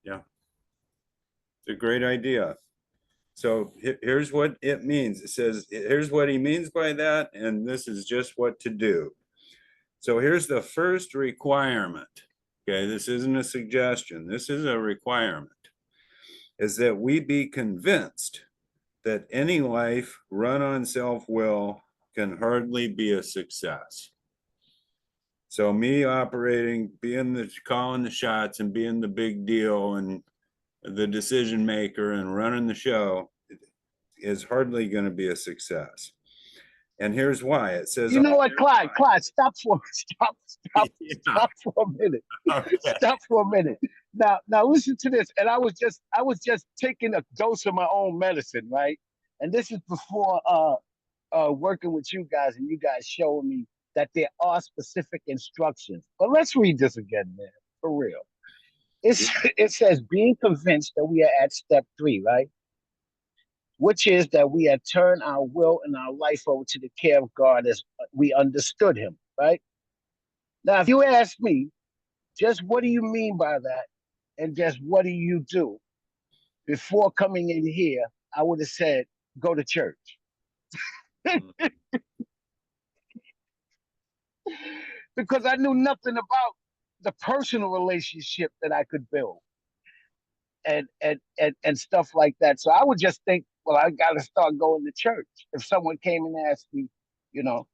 Yeah, it's a great idea. So here's what it means. It says, here's what he means by that, and this is just what to do. So here's the first requirement. Okay, this isn't a suggestion. This is a requirement, is that we be convinced that any life run on self-will can hardly be a success. So me operating, calling the shots and being the big deal and the decision maker and running the show is hardly going to be a success. And here's why. It says, you know what, Clyde, stop for a minute. Okay. Stop for a minute. Now listen to this. And I was just taking a dose of my own medicine, right? And this is before working with you guys, and you guys showing me that there are specific instructions. But let's read this again, man, for real. It says, being convinced that we are at step 3, right? Which is that we had turned our will and our life over to the care of God as we understood him, right? Now, if you ask me, just what do you mean by that? And just what do you do? Before coming in here, I would have said, go to church. Because I knew nothing about the personal relationship that I could build and stuff like that. So I would just think, well, I got to start going to church. If someone came and asked me, you know,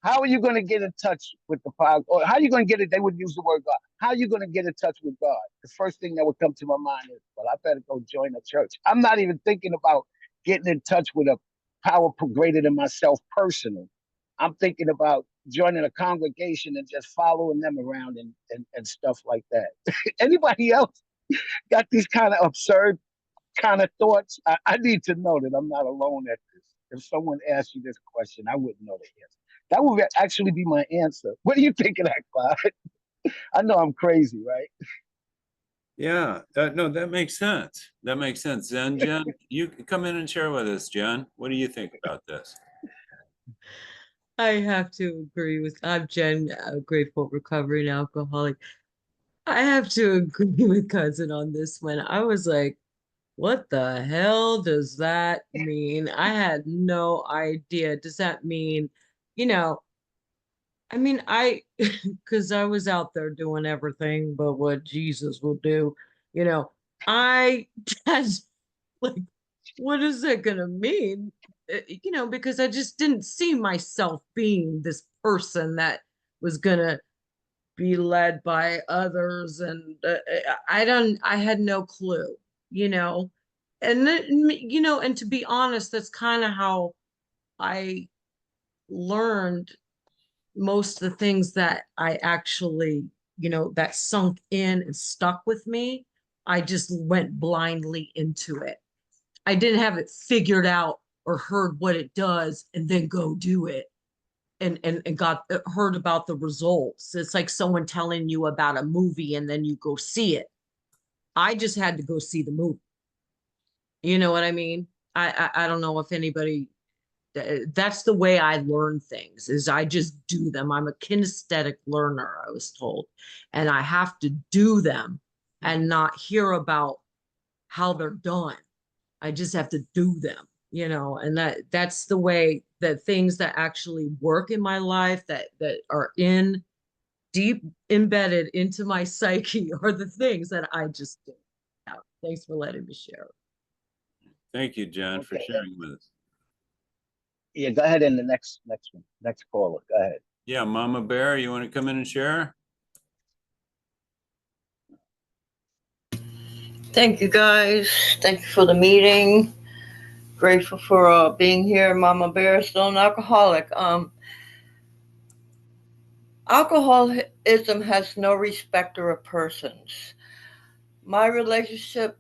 how are you going to get in touch with the power? Or how are you going to get it? They would use the word God. How are you going to get in touch with God? The first thing that would come to my mind is, well, I better go join a church. I'm not even thinking about getting in touch with a power greater than myself personally. I'm thinking about joining a congregation and just following them around and stuff like that. Anybody else got these kind of absurd kind of thoughts? I need to know that I'm not alone at this. If someone asked you this question, I wouldn't know the answer. That would actually be my answer. What do you think of that, Clyde? I know I'm crazy, right? Yeah, no, that makes sense. That makes sense. Then, Jen, you can come in and share with us, Jen. What do you think about this? I have to agree with, I'm Jen, a grateful recovering alcoholic. I have to agree with Cousin on this one. I was like, what the hell does that mean? I had no idea. Does that mean, you know, I mean, because I was out there doing everything but what Jesus will do, you know, I just like, what is that gonna mean? You know, because I just didn't see myself being this person that was gonna be led by others, and I had no clue, you know, and then, you know, and to be honest, that's kind of how I learned most of the things that I actually, you know, that sunk in and stuck with me. I just went blindly into it. I didn't have it figured out or heard what it does and then go do it and got heard about the results. It's like someone telling you about a movie and then you go see it. I just had to go see the movie. You know what I mean? I don't know if anybody, that's the way I learn things, is I just do them. I'm a kinesthetic learner, I was told, and I have to do them and not hear about how they're done. I just have to do them. you know, and that's the way that things that actually work in my life that are in deep embedded into my psyche are the things that I just do. Yeah, thanks for letting me share. Thank you, John, for Okay. sharing with us. Yeah, go ahead in the next one. Next caller. Go ahead. Yeah, Mama Bear, you want to come in and share? Thank you guys. Thank you for the meeting. Grateful for being here. Mama Bear, still an alcoholic. Alcoholism has no respecter of persons. My relationship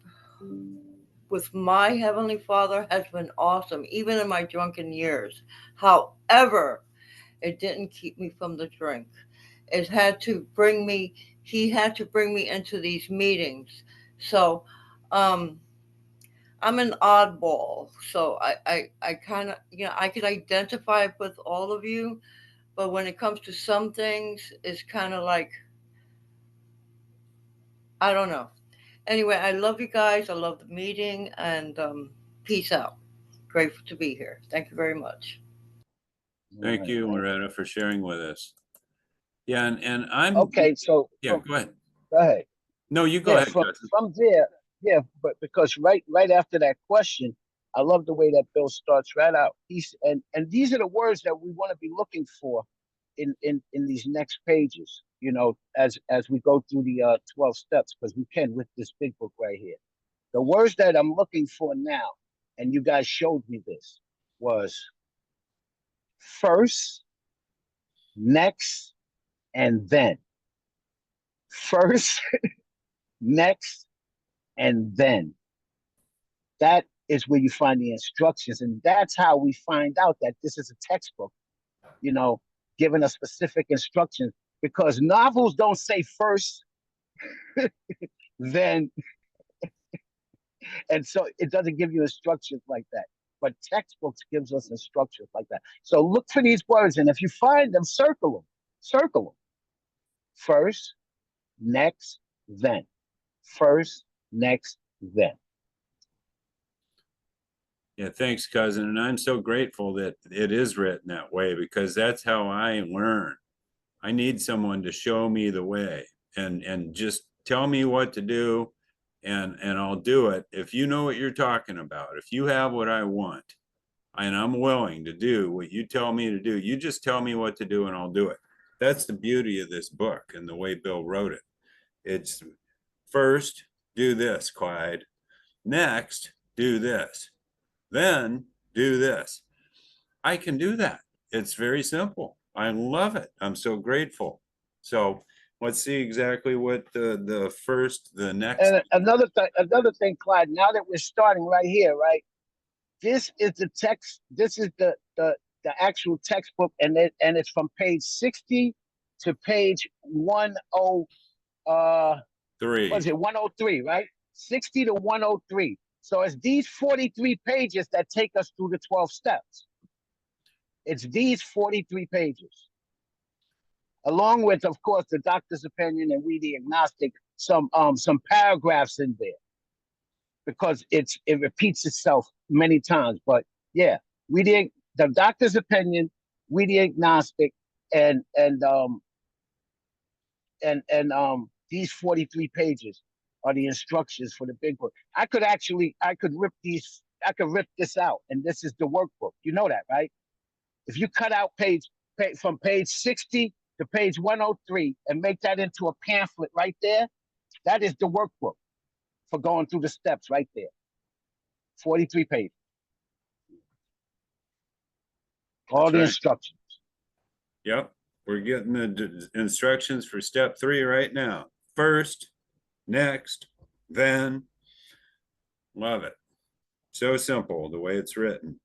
with my Heavenly Father has been awesome, even in my drunken years. However, it didn't keep me from the drink. He had to bring me into these meetings. So, I'm an oddball. So I kind of, I could identify with all of you, but when it comes to some things, it's kind of like, I don't know. Anyway, I love you guys. I love the meeting, and peace out. Grateful to be here. Thank you very much. Thank you, Loretta, for sharing with us. Yeah, and I'm Okay, so yeah, go ahead. go ahead. No, you go Yeah, ahead, Cuzin. from there, yeah, but because right after that question, I love the way that Bill starts right out. And these are the words that we want to be looking for in these next pages, you know, as we go through the 12 steps, because we can with this big book right here. The words that I'm looking for now, and you guys showed me this, was first, next, and then. First, next, and then. That is where you find the instructions. And that's how we find out that this is a textbook, you know, giving us specific instructions, because novels don't say first, then, and so it doesn't give you instructions like that. But textbooks gives us instructions like that. So look for these words, and if you find them, circle them. Circle them. First, next, then. First, next, then. Yeah, thanks, Cousin. And I'm so grateful that it is written that way, because that's how I learn. I need someone to show me the way and just tell me what to do, and I'll do it. If you know what you're talking about, if you have what I want, and I'm willing to do what you tell me to do, you just tell me what to do and I'll do it. That's the beauty of this book and the way Bill wrote it. It's first, do this, Clyde. Next, do this. Then do this. I can do that. It's very simple. I love it. I'm so grateful. So let's see exactly what the first, the next. And another thing, Clyde, now that we're starting right here, right? This is the text, this is the actual textbook, and it's from page 60 to page 103, right? 60 to 103. So it's these 43 pages that take us through the 12 steps. It's these 43 pages. Along with, of course, the doctor's opinion and we the agnostic, some paragraphs in there, because it repeats itself many times. But yeah, the doctor's opinion, we the agnostic, and these 43 pages are the instructions for the big book. I could rip this out, and this is the workbook. You know that, right? If you cut out from page 60 to page 103 and make that into a pamphlet right there, that is the workbook for going through the steps right there. 43 pages. All the instructions. Yep. We're getting the instructions for step 3 right now. First, next, then. Love it. So simple the way it's written.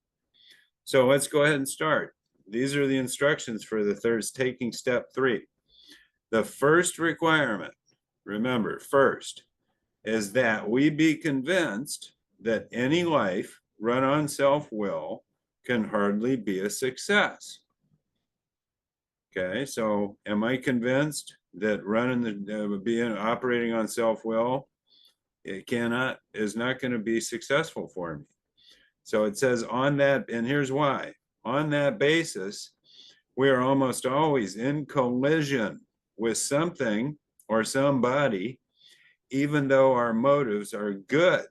So let's go ahead and start. These are the instructions for the taking step 3. The first requirement, remember, first, is that we be convinced that any life run on self-will can hardly be a success. Okay, so am I convinced that operating on self-will, is not going to be successful for me? So it says on that, and here's why. On that basis, we are almost always in collision with something or somebody, even though our motives are good.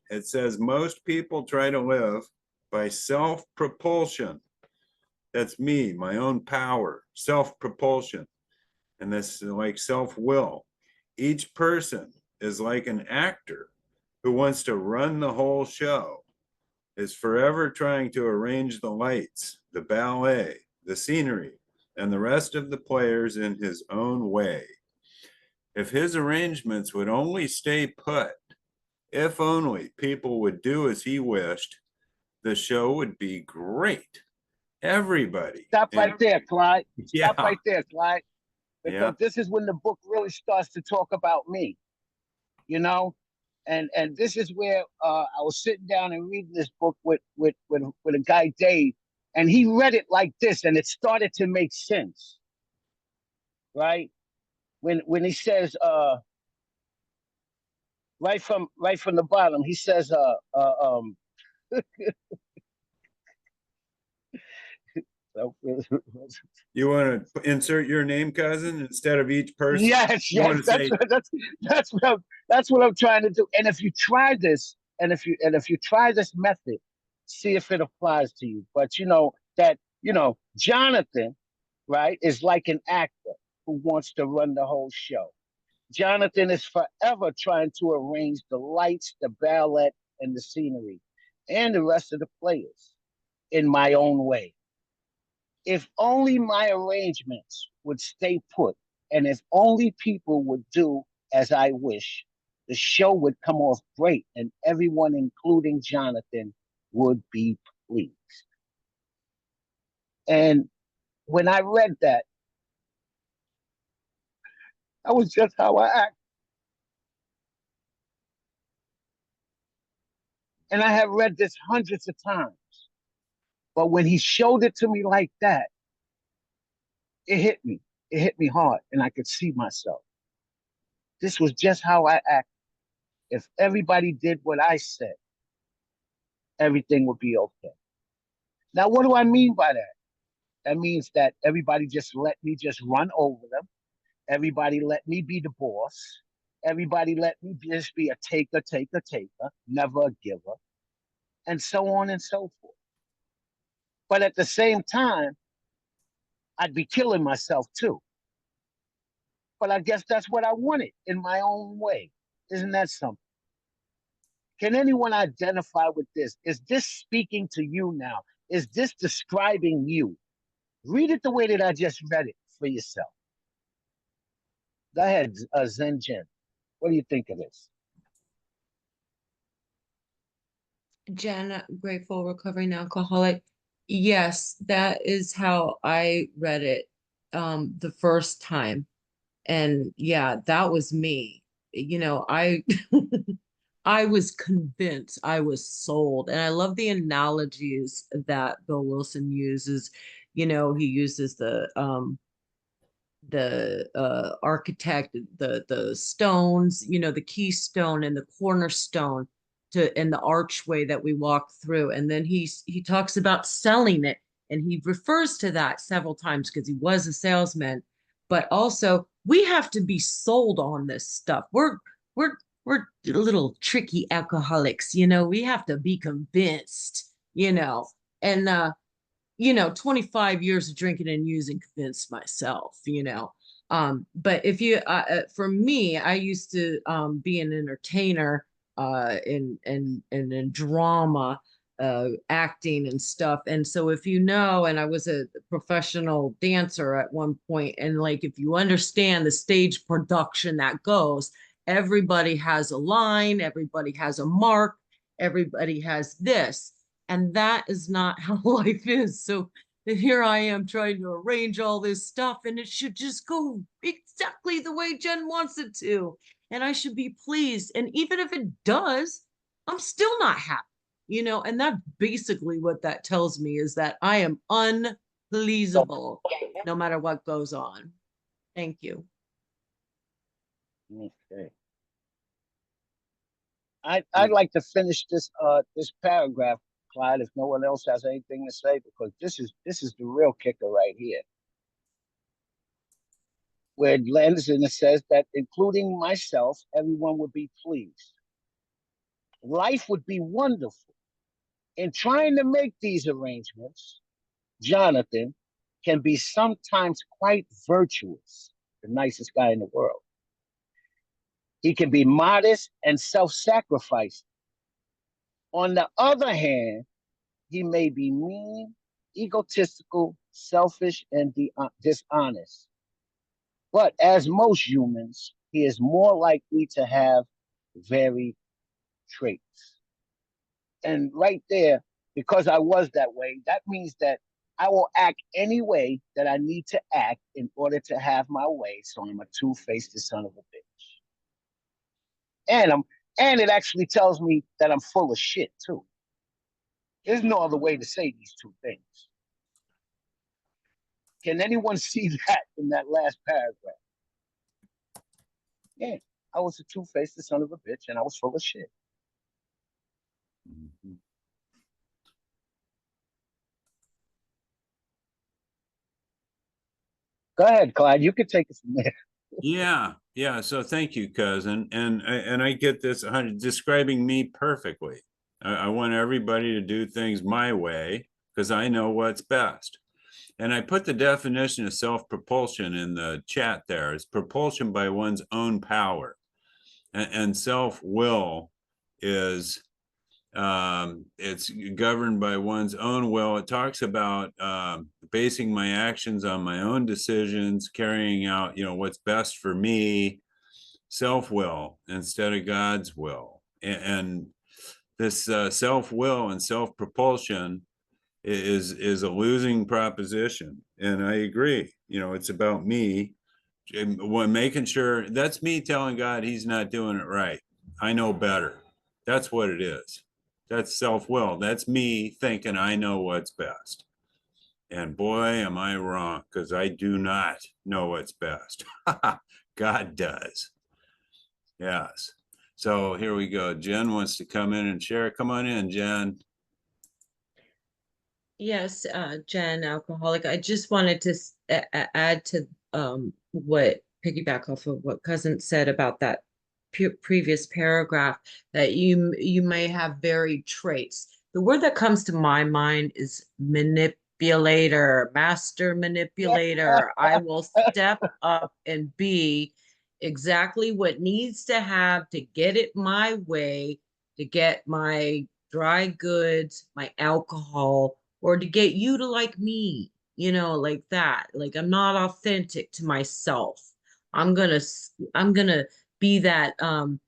It says most people try to live by self-propulsion. That's me, my own power, self-propulsion. And this is like self-will. Each person is like an actor who wants to run the whole show, is forever trying to arrange the lights, the ballet, the scenery, and the rest of the players in his own way. If his arrangements would only stay put, if only people would do as he wished, the show would be great. Everybody. Stop right there, Clyde. Yeah. Stop right there, Clyde. Because Yeah. this is when the book really starts to talk about me, you know? And this is where I was sitting down and reading this book with a guy, Dave, and he read it like this, and it started to make sense, right? When he says, right from the bottom, he says, You want to insert your name, cousin, instead of each person? Yes, You want yes, to say, that's what I'm trying to do. And if you try this, and if you try this method, see if it applies to you. But Jonathan, right, is like an actor who wants to run the whole show. Jonathan is forever trying to arrange the lights, the ballet, and the scenery, and the rest of the players in my own way. If only my arrangements would stay put, and if only people would do as I wish, the show would come off great, and everyone, including Jonathan, would be pleased. And when I read that, that was just how I act. And I have read this hundreds of times. But when he showed it to me like that, it hit me. It hit me hard, and I could see myself. This was just how I act. If everybody did what I said, everything would be okay. Now, what do I mean by that? That means that everybody just let me just run over them. Everybody let me be the boss. Everybody let me just be a taker, never a giver, and so on and so forth. But at the same time, I'd be killing myself too. But I guess that's what I wanted in my own way. Isn't that something? Can anyone identify with this? Is this speaking to you now? Is this describing you? Read it the way that I just read it for yourself. Go ahead, Zen Jen. What do you think of this? Jen, grateful recovering alcoholic. Yes, that is how I read it the first time. And yeah, that was me. I I was convinced, I was sold. And I love the analogies that Bill Wilson uses. He uses the architect, the stones, the keystone and the cornerstone and the archway that we walk through. And then he talks about selling it, and he refers to that several times because he was a salesman. But also, we have to be sold on this stuff. We're little tricky alcoholics, we have to be convinced, and 25 years of drinking and using convinced myself, but if you for me, I used to be an entertainer in drama, acting and stuff. And so and I was a professional dancer at one point, and like, if you understand the stage production that goes, everybody has a line, everybody has a mark, everybody has this. And that is not how life is. So here I am trying to arrange all this stuff, and it should just go exactly the way Jen wants it to. And I should be pleased. And even if it does, I'm still not happy, and that's basically what that tells me, is that I am unpleasable no matter what goes on. Thank you. Okay. I'd like to finish this paragraph, Clyde, if no one else has anything to say, because this is the real kicker right here. Where it lands and it says that including myself, everyone would be pleased. Life would be wonderful. In trying to make these arrangements, Jonathan can be sometimes quite virtuous, the nicest guy in the world. He can be modest and self-sacrificing. On the other hand, he may be mean, egotistical, selfish, and dishonest. But as most humans, he is more likely to have varied traits. And right there, because I was that way, that means that I will act any way that I need to act in order to have my way. So I'm a two-faced son of a bitch. And it actually tells me that I'm full of shit too. There's no other way to say these two things. Can anyone see that in that last paragraph? Yeah, I was a two-faced son of a bitch, and I was full of shit. Go ahead, Clyde. You can take it from there. Yeah. So thank you, cousin. And I get this describing me perfectly. I want everybody to do things my way because I know what's best. And I put the definition of self-propulsion in the chat there. It's propulsion by one's own power. And self-will is it's governed by one's own will. It talks about basing my actions on my own decisions, carrying out, what's best for me, self-will instead of God's will. And this self-will and self-propulsion is a losing proposition. And I agree, it's about me. When making sure, that's me telling God he's not doing it right. I know better. That's what it is. That's self-will. That's me thinking I know what's best. And boy, am I wrong, because I do not know what's best. God does. Yes. So here we go. Jen wants to come in and share. Come on in, Jen. Yes, Jen, alcoholic. I just wanted to add to what piggyback off of what Cousin said about that previous paragraph, that you may have varied traits. The word that comes to my mind is manipulator, master manipulator. I will step up and be exactly what needs to have to get it my way, to get my dry goods, my alcohol, or to get you to like me, like that. Like I'm not authentic to myself. I'm gonna be that I'm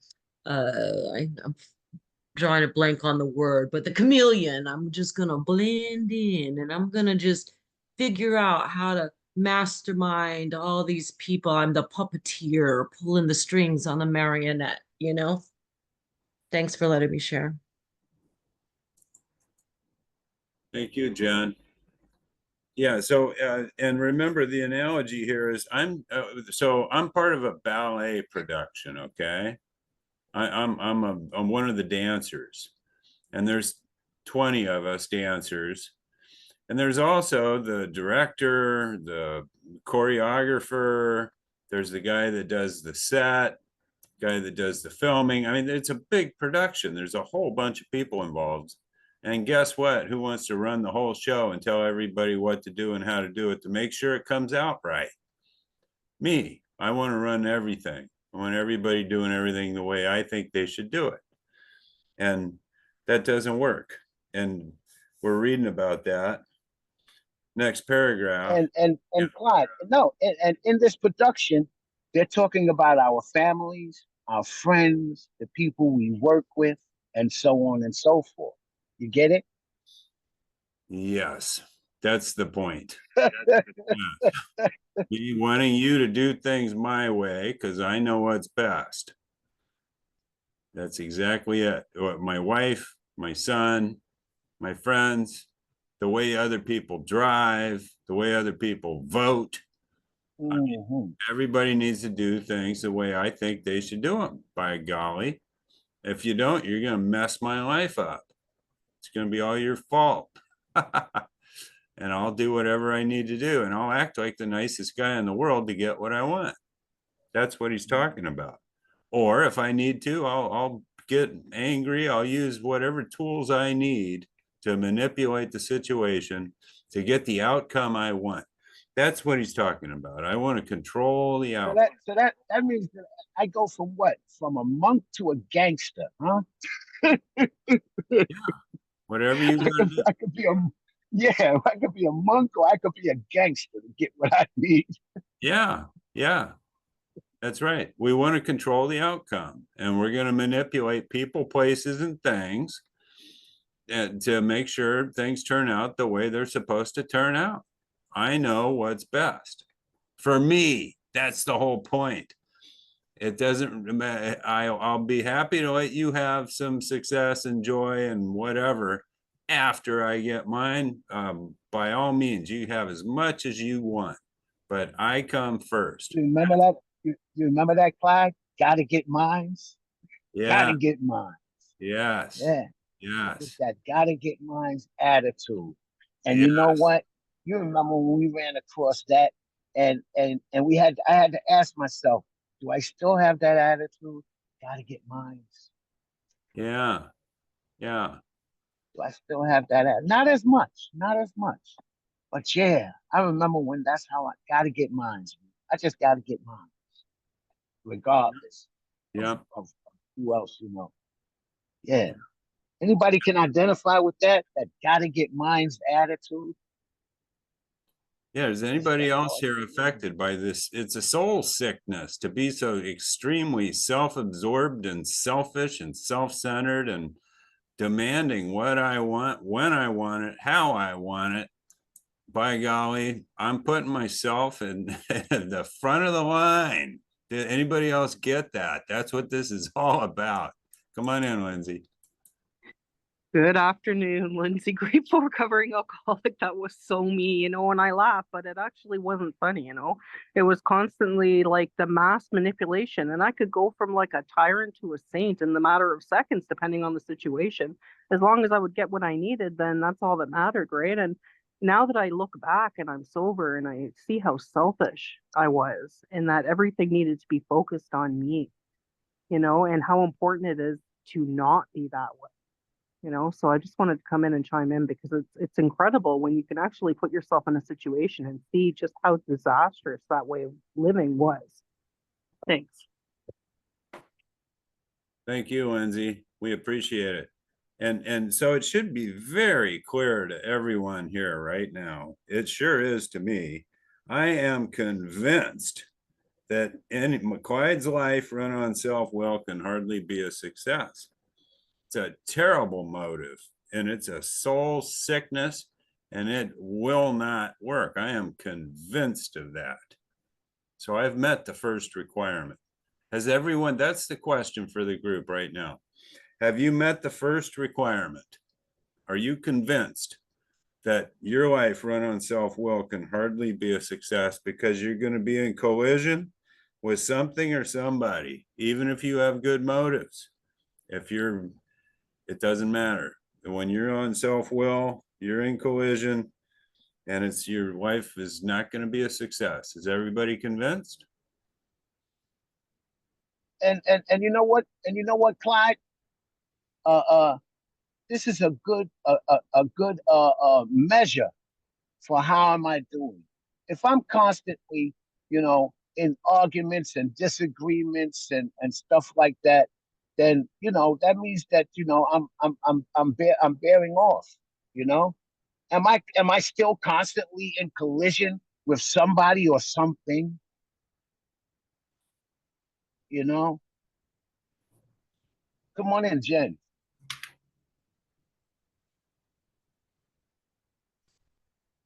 drawing a blank on the word, but the chameleon. I'm just gonna blend in, and I'm gonna just figure out how to mastermind all these people. I'm the puppeteer pulling the strings on the marionette. Thanks for letting me share. Thank you, Jen. Yeah. So, and remember the analogy here is I'm part of a ballet production. Okay. I'm one of the dancers, and there's 20 of us dancers. And there's also the director, the choreographer, there's the guy that does the set, guy that does the filming. I mean, it's a big production. There's a whole bunch of people involved. And guess what? Who wants to run the whole show and tell everybody what to do and how to do it to make sure it comes out right? Me. I want to run everything. I want everybody doing everything the way I think they should do it. And that doesn't work. And we're reading about that. Next paragraph. And Clyde, no, and in this production, they're talking about our families, our friends, the people we work with, and so on and so forth. You get it? Yes, that's the point. Me wanting you to do things my way because I know what's best. That's exactly it. My wife, my son, my friends, the way other people drive, the way other people vote. I mean, everybody needs to do things the way I think they should do them, by golly. If you don't, you're going to mess my life up. It's going to be all your fault. And I'll do whatever I need to do. And I'll act like the nicest guy in the world to get what I want. That's what he's talking about. Or if I need to, I'll get angry. I'll use whatever tools I need to manipulate the situation to get the outcome I want. That's what he's talking about. I want to control the outcome. So that means that I go from what? From a monk to a gangster, huh? Whatever you got to do. I could be I could be a monk or I could be a gangster to get what I need. Yeah, yeah. That's right. We want to control the outcome, and we're going to manipulate people, places, and things to make sure things turn out the way they're supposed to turn out. I know what's best for me. That's the whole point. It doesn't, I'll be happy to let you have some success and joy and whatever after I get mine. By all means, you have as much as you want, but I come first. You remember that? You remember that, Clyde? Gotta get mines. Yeah. Gotta get mines. Yes. Yeah. Yes. It's that gotta get mines attitude. And yes. you know what? You remember when we ran across that, and I had to ask myself, do I still have that attitude? Gotta get mines. Yeah. Yeah. Do I still have that? Not as much. Not as much. But yeah, I remember when that's how I gotta get mines. I just gotta get mines, regardless Yeah. of who else, you know. Yeah. Anybody can identify with that gotta get mines attitude. Yeah, is anybody else here affected by this? It's a soul sickness to be so extremely self-absorbed and selfish and self-centered and demanding what I want, when I want it, how I want it. By golly, I'm putting myself in the front of the line. Did anybody else get that? That's what this is all about. Come on in, Lindsay. Good afternoon, Lindsay. Grateful recovering alcoholic. That was so me, and I laugh, but it actually wasn't funny, It was constantly like the mass manipulation, and I could go from like a tyrant to a saint in the matter of seconds, depending on the situation. As long as I would get what I needed, then that's all that mattered, right? And now that I look back and I'm sober and I see how selfish I was and that everything needed to be focused on me, and how important it is to not be that way. So I just wanted to come in and chime in because it's incredible when you can actually put yourself in a situation and see just how disastrous that way of living was. Thanks. Thank you, Lindsay. We appreciate it. And so it should be very clear to everyone here right now. It sure is to me. I am convinced that Clyde's life run on self-will can hardly be a success. It's a terrible motive, and it's a soul sickness, and it will not work. I am convinced of that. So I've met the first requirement. Has everyone, that's the question for the group right now. Have you met the first requirement? Are you convinced that your life run on self-will can hardly be a success because you're going to be in collision with something or somebody, even if you have good motives? It doesn't matter. When you're on self-will, you're in collision, and your life is not going to be a success. Is everybody convinced? And you know what? And you know what, Clyde? This is a good measure for how am I doing. If I'm constantly, in arguments and disagreements and stuff like that, then that means that I'm bearing off. Am I still constantly in collision with somebody or something? Come on in, Jen.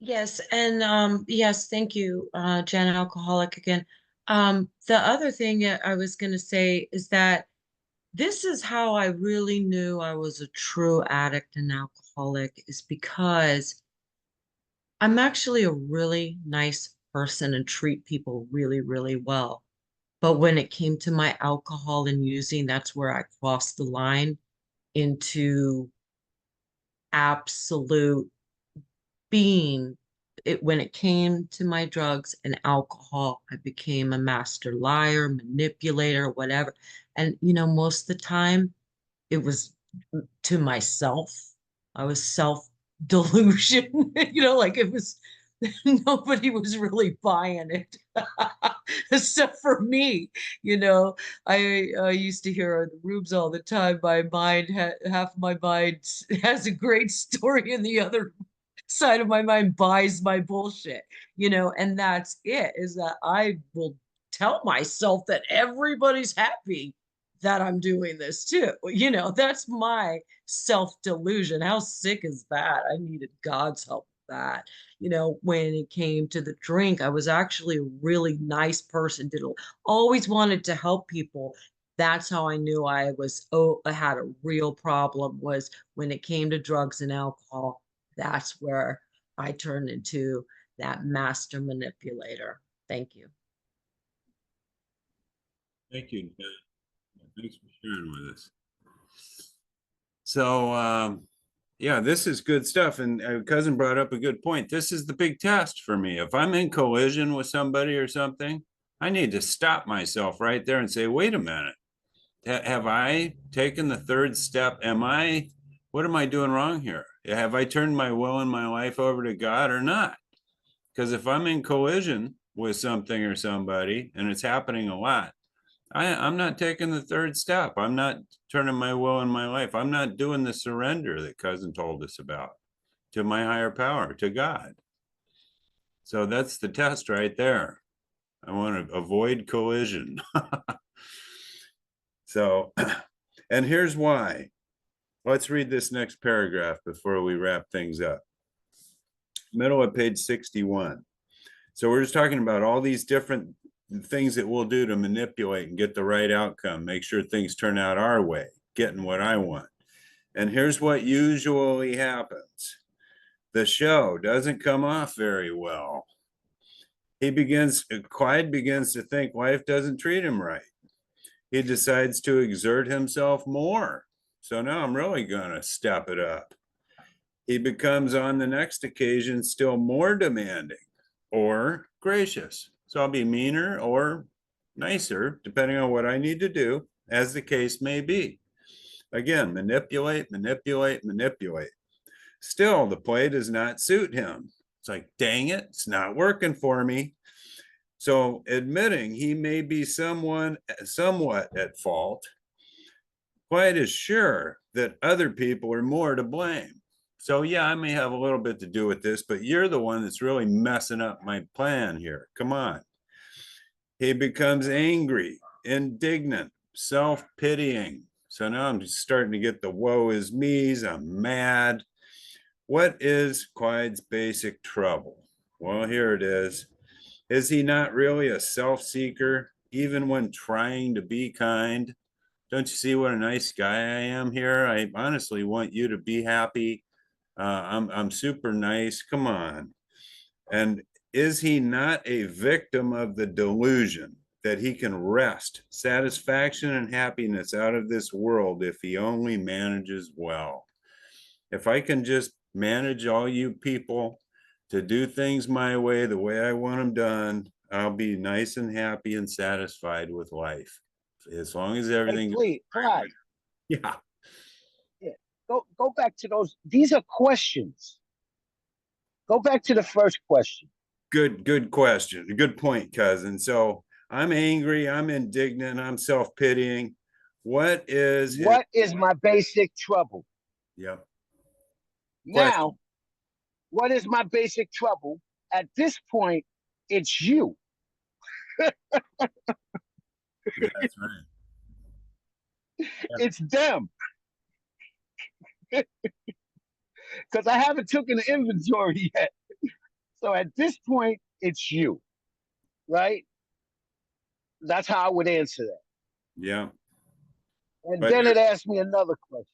Yes, and yes, thank you, Jen, alcoholic again. The other thing that I was going to say is that this is how I really knew I was a true addict and alcoholic, is because I'm actually a really nice person and treat people really, really well. But when it came to my alcohol and using, that's where I crossed the line into absolute being. When it came to my drugs and alcohol, I became a master liar, manipulator, whatever. And most of the time it was to myself. I was self delusion, like it was nobody was really buying it except for me. I used to hear on the rooms all the time, my mind, half my mind has a great story and the other side of my mind buys my bullshit, and that's it, is that I will tell myself that everybody's happy that I'm doing this too. That's my self delusion. How sick is that? I needed God's help with that. When it came to the drink, I was actually a really nice person, always wanted to help people. That's how I knew I had a real problem, was when it came to drugs and alcohol. That's where I turned into that master manipulator. Thank you. Thank you. Thanks for sharing with us. So, yeah, this is good stuff. And Cousin brought up a good point. This is the big test for me. If I'm in collision with somebody or something, I need to stop myself right there and say, wait a minute. Have I taken the third step? What am I doing wrong here? Have I turned my will and my life over to God or not? Because if I'm in collision with something or somebody, and it's happening a lot, I'm not taking the third step. I'm not turning my will and my life. I'm not doing the surrender that Cousin told us about to my higher power, to God. So that's the test right there. I want to avoid collision. So, and here's why. Let's read this next paragraph before we wrap things up. Middle of page 61. So we're just talking about all these different things that we'll do to manipulate and get the right outcome, make sure things turn out our way, getting what I want. And here's what usually happens. The show doesn't come off very well. Clyde begins to think life doesn't treat him right. He decides to exert himself more. So now I'm really going to step it up. He becomes on the next occasion still more demanding or gracious. So I'll be meaner or nicer, depending on what I need to do, as the case may be. Again, manipulate, manipulate, manipulate. Still, the play does not suit him. It's like, dang it, it's not working for me. So admitting he may be somewhat at fault, Clyde is sure that other people are more to blame. So yeah, I may have a little bit to do with this, but you're the one that's really messing up my plan here. Come on. He becomes angry, indignant, self-pitying. So now I'm just starting to get the woe is me's. I'm mad. What is Clyde's basic trouble? Well, here it is. Is he not really a self-seeker, even when trying to be kind? Don't you see what a nice guy I am here? I honestly want you to be happy. I'm super nice. Come on. And is he not a victim of the delusion that he can wrest satisfaction and happiness out of this world if he only manages well? If I can just manage all you people to do things my way, the way I want them done, I'll be nice and happy and satisfied with life. As long as everything. Hey, Clyde. Yeah. Go back to those. These are questions. Go back to the first question. Good question. Good point, Cousin. So I'm angry, I'm indignant, I'm self-pitying. What is my basic trouble? Yeah. Now, what is my basic trouble? At this point, it's you. That's right. It's them. Because I haven't taken an inventory yet. So at this point, it's you. Right? That's how I would answer that. Yeah. And then it asked me another question.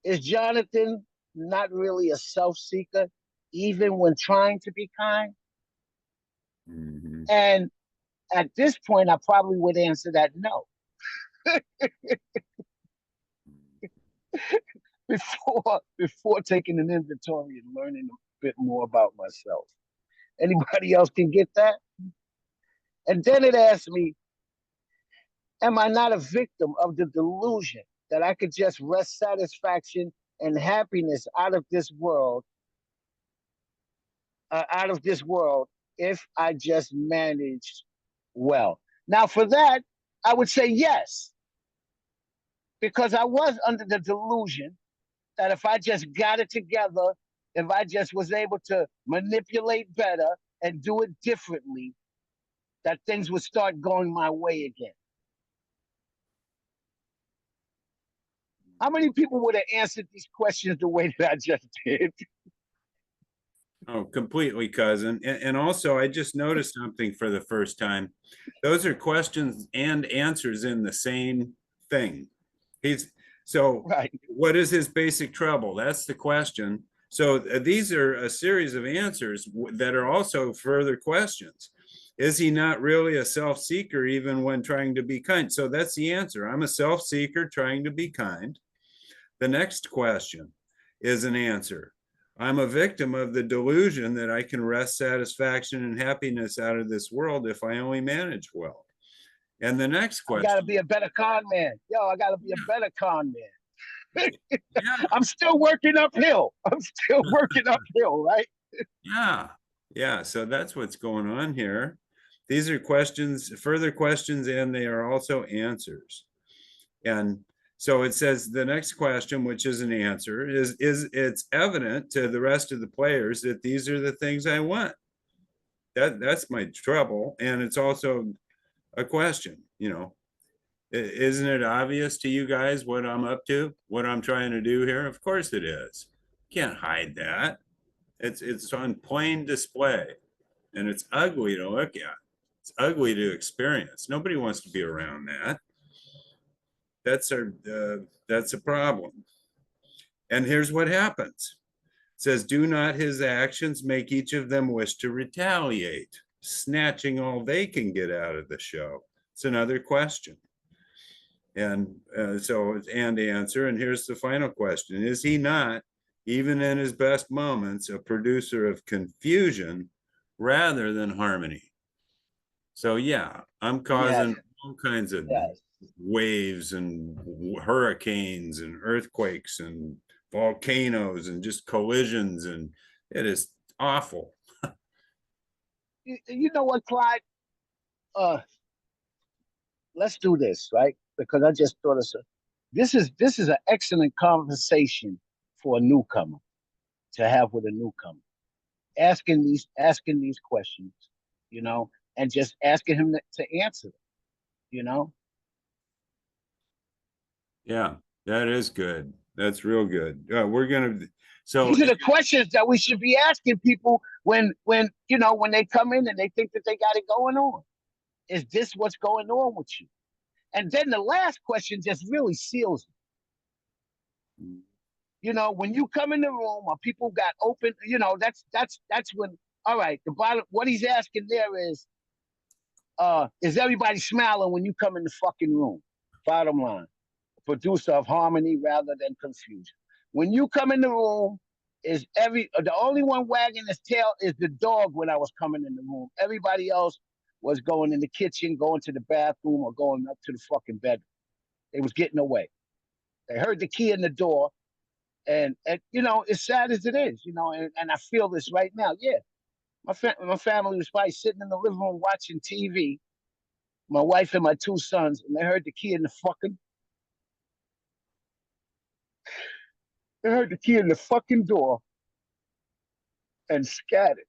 Is Jonathan not really a self-seeker, even when trying to be kind? Mm-hmm. And at this point, I probably would answer that no. before taking an inventory and learning a bit more about myself. Anybody else can get that? And then it asked me, am I not a victim of the delusion that I could just wrest satisfaction and happiness out of this world, if I just managed well? Now, for that, I would say yes, because I was under the delusion that if I just got it together, if I just was able to manipulate better and do it differently, that things would start going my way again. How many people would have answered these questions the way that I just did? Oh, completely, cousin. And also, I just noticed something for the first time. Those are questions and answers in the same thing. So Right. what is his basic trouble? That's the question. So these are a series of answers that are also further questions. Is he not really a self-seeker even when trying to be kind? So that's the answer. I'm a self-seeker trying to be kind. The next question is an answer. I'm a victim of the delusion that I can wrest satisfaction and happiness out of this world if I only manage well. And the next I question. gotta be a better con man. Yo, I gotta be a better con man. Yeah. I'm still working uphill. Right? Yeah. Yeah. So that's what's going on here. These are questions, further questions, and they are also answers. And so it says the next question, which is an answer, is it's evident to the rest of the players that these are the things I want. That's my trouble. And it's also a question, you know. Isn't it obvious to you guys what I'm up to, what I'm trying to do here? Of course it is. Can't hide that. It's on plain display, and it's ugly to look at. It's ugly to experience. Nobody wants to be around that. That's a problem. And here's what happens. It says, do not his actions make each of them wish to retaliate, snatching all they can get out of the show? It's another question. And so it's and answer. And here's the final question. Is he not, even in his best moments, a producer of confusion rather than harmony? So yeah, I'm causing Yes. all kinds of Yes. waves and hurricanes and earthquakes and volcanoes and just collisions, and it is awful. You know what, Clyde? Let's do this, right? Because I just thought of this is an excellent conversation for a newcomer to have with a newcomer. Asking these questions, you know, and just asking him to answer them, you know. Yeah, that is good. That's real good. We're gonna. So these are the questions that we should be asking people when you know, when they come in and they think that they got it going on. Is this what's going on with you? And then the last question just really seals it. You know, when you come in the room or people got open, you know, that's when, all right, the bottom, what he's asking there is everybody smiling when you come in the fucking room? Bottom line, producer of harmony rather than confusion. When you come in the room, the only one wagging his tail is the dog when I was coming in the room. Everybody else was going in the kitchen, going to the bathroom, or going up to the fucking bedroom. They was getting away. They heard the key in the door, and you know, as sad as it is, you know, and I feel this right now. Yeah, my family was probably sitting in the living room watching TV. My wife and my two sons, and they heard the key in the fucking. They heard the key in the fucking door, and scattered.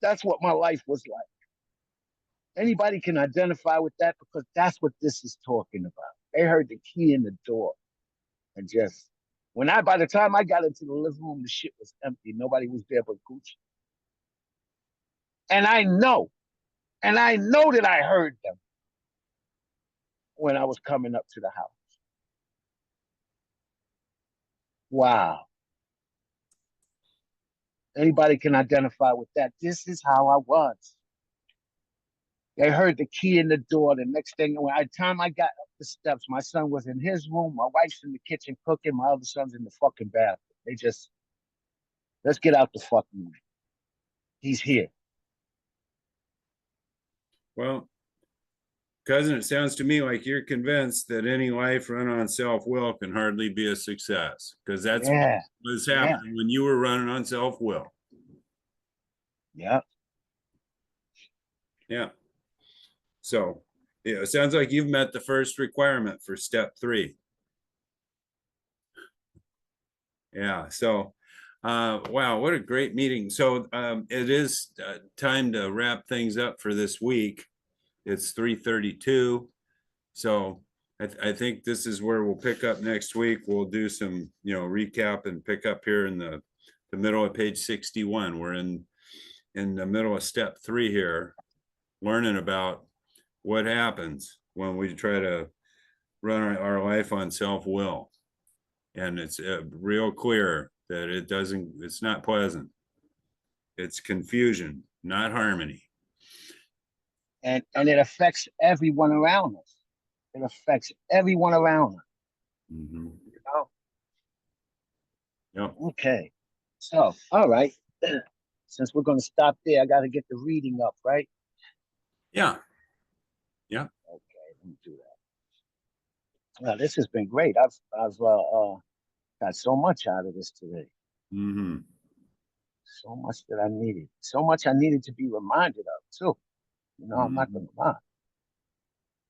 That's what my life was like. Anybody can identify with that because that's what this is talking about. They heard the key in the door, and just by the time I got into the living room, the shit was empty. Nobody was there but Gucci. And I know that I heard them when I was coming up to the house. Wow. Anybody can identify with that. This is how I was. They heard the key in the door. The next thing, by the time I got up the steps, my son was in his room. My wife's in the kitchen cooking. My other son's in the fucking bathroom. They just, let's get out the fucking way. He's here. Well, Cousin, it sounds to me like you're convinced that any life run on self-will can hardly be a success, because that's Yeah. what was Yeah. happening when you were running on self-will. Yeah. Yeah. So, yeah, it sounds like you've met the first requirement for step 3. Yeah. So, wow, what a great meeting. So, it is time to wrap things up for this week. It's 3:32. So I think this is where we'll pick up next week. We'll do some, recap and pick up here in the middle of page 61. We're in the middle of step 3 here, learning about what happens when we try to run our life on self-will. And it's real clear that it's not pleasant. It's confusion, not harmony. And it affects everyone around us. It affects everyone around us. Mm-hmm. You know? Yep. Okay. So, all right. Since we're going to stop there, I got to get the reading up, right? Yeah. Yeah. Okay, let me do that. Well, this has been great. I've got so much out of this today. Mm-hmm. So much that I needed. So much I needed to be reminded of too. I'm not going to lie.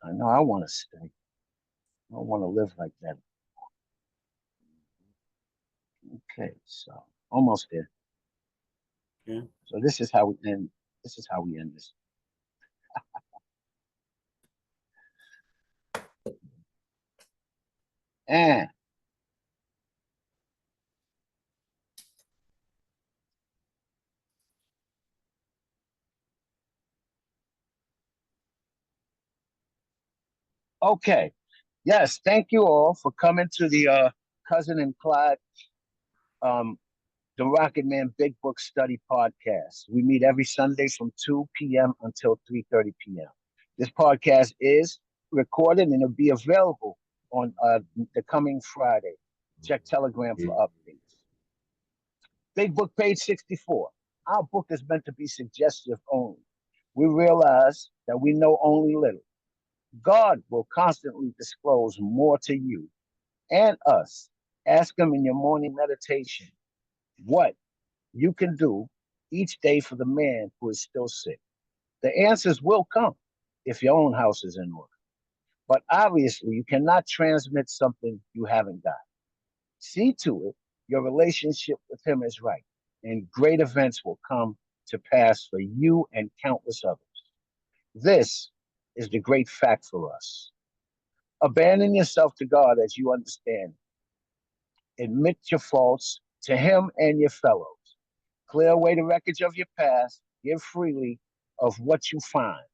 I know I want to stay. I don't want to live like that. Okay, so almost there. Yeah. So this is how we end. This is how we end this. And okay, yes, thank you all for coming to the Cousin and Clyde, the Rocketman Big Book Study Podcast. We meet every Sunday from 2 p.m. until 3:30 p.m. This podcast is recorded and it'll be available on the coming Friday. Check Telegram for updates. Big Book, page 64. Our book is meant to be suggestive only. We realize that we know only little. God will constantly disclose more to you and us. Ask Him in your morning meditation what you can do each day for the man who is still sick. The answers will come if your own house is in order. But obviously, you cannot transmit something you haven't got. See to it your relationship with Him is right, and great events will come to pass for you and countless others. This is the great fact for us. Abandon yourself to God as you understand. Admit your faults to Him and your fellows. Clear away the wreckage of your past. Give freely of what you find.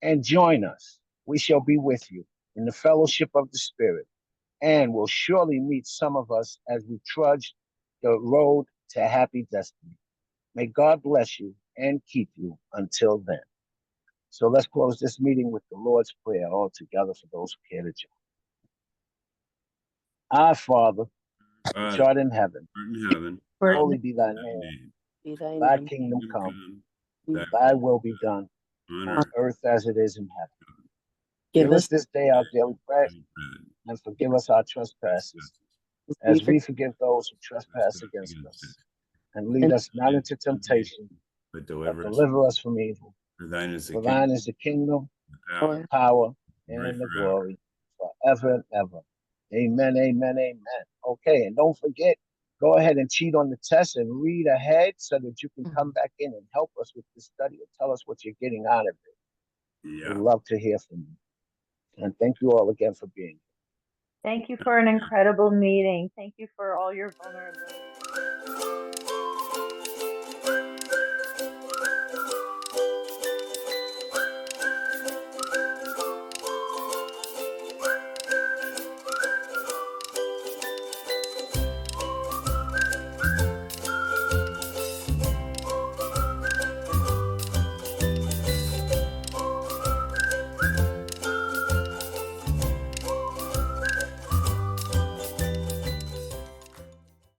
And join us. We shall be with you in the fellowship of the Spirit, and will surely meet some of us as we trudge the road to happy destiny. May God bless you and keep you until then. So let's close this meeting with the Lord's Prayer all together for those who care to join. Our Father, which art in heaven, holy be thy name. Thy kingdom come, thy will be done on earth as it is in heaven. Give us this day our daily bread, and forgive us our trespasses, as we forgive those who trespass against us. And lead us not into temptation, but deliver us from evil. For thine is the kingdom, the power, and the glory, forever and ever. Amen, amen, amen. Okay, and don't forget, go ahead and cheat on the test and read ahead so that you can come back in and help us with this study and tell us what you're getting out of it. Yeah. We'd love to hear from you. And thank you all again for being here. Thank you for an incredible meeting. Thank you for all your vulnerability.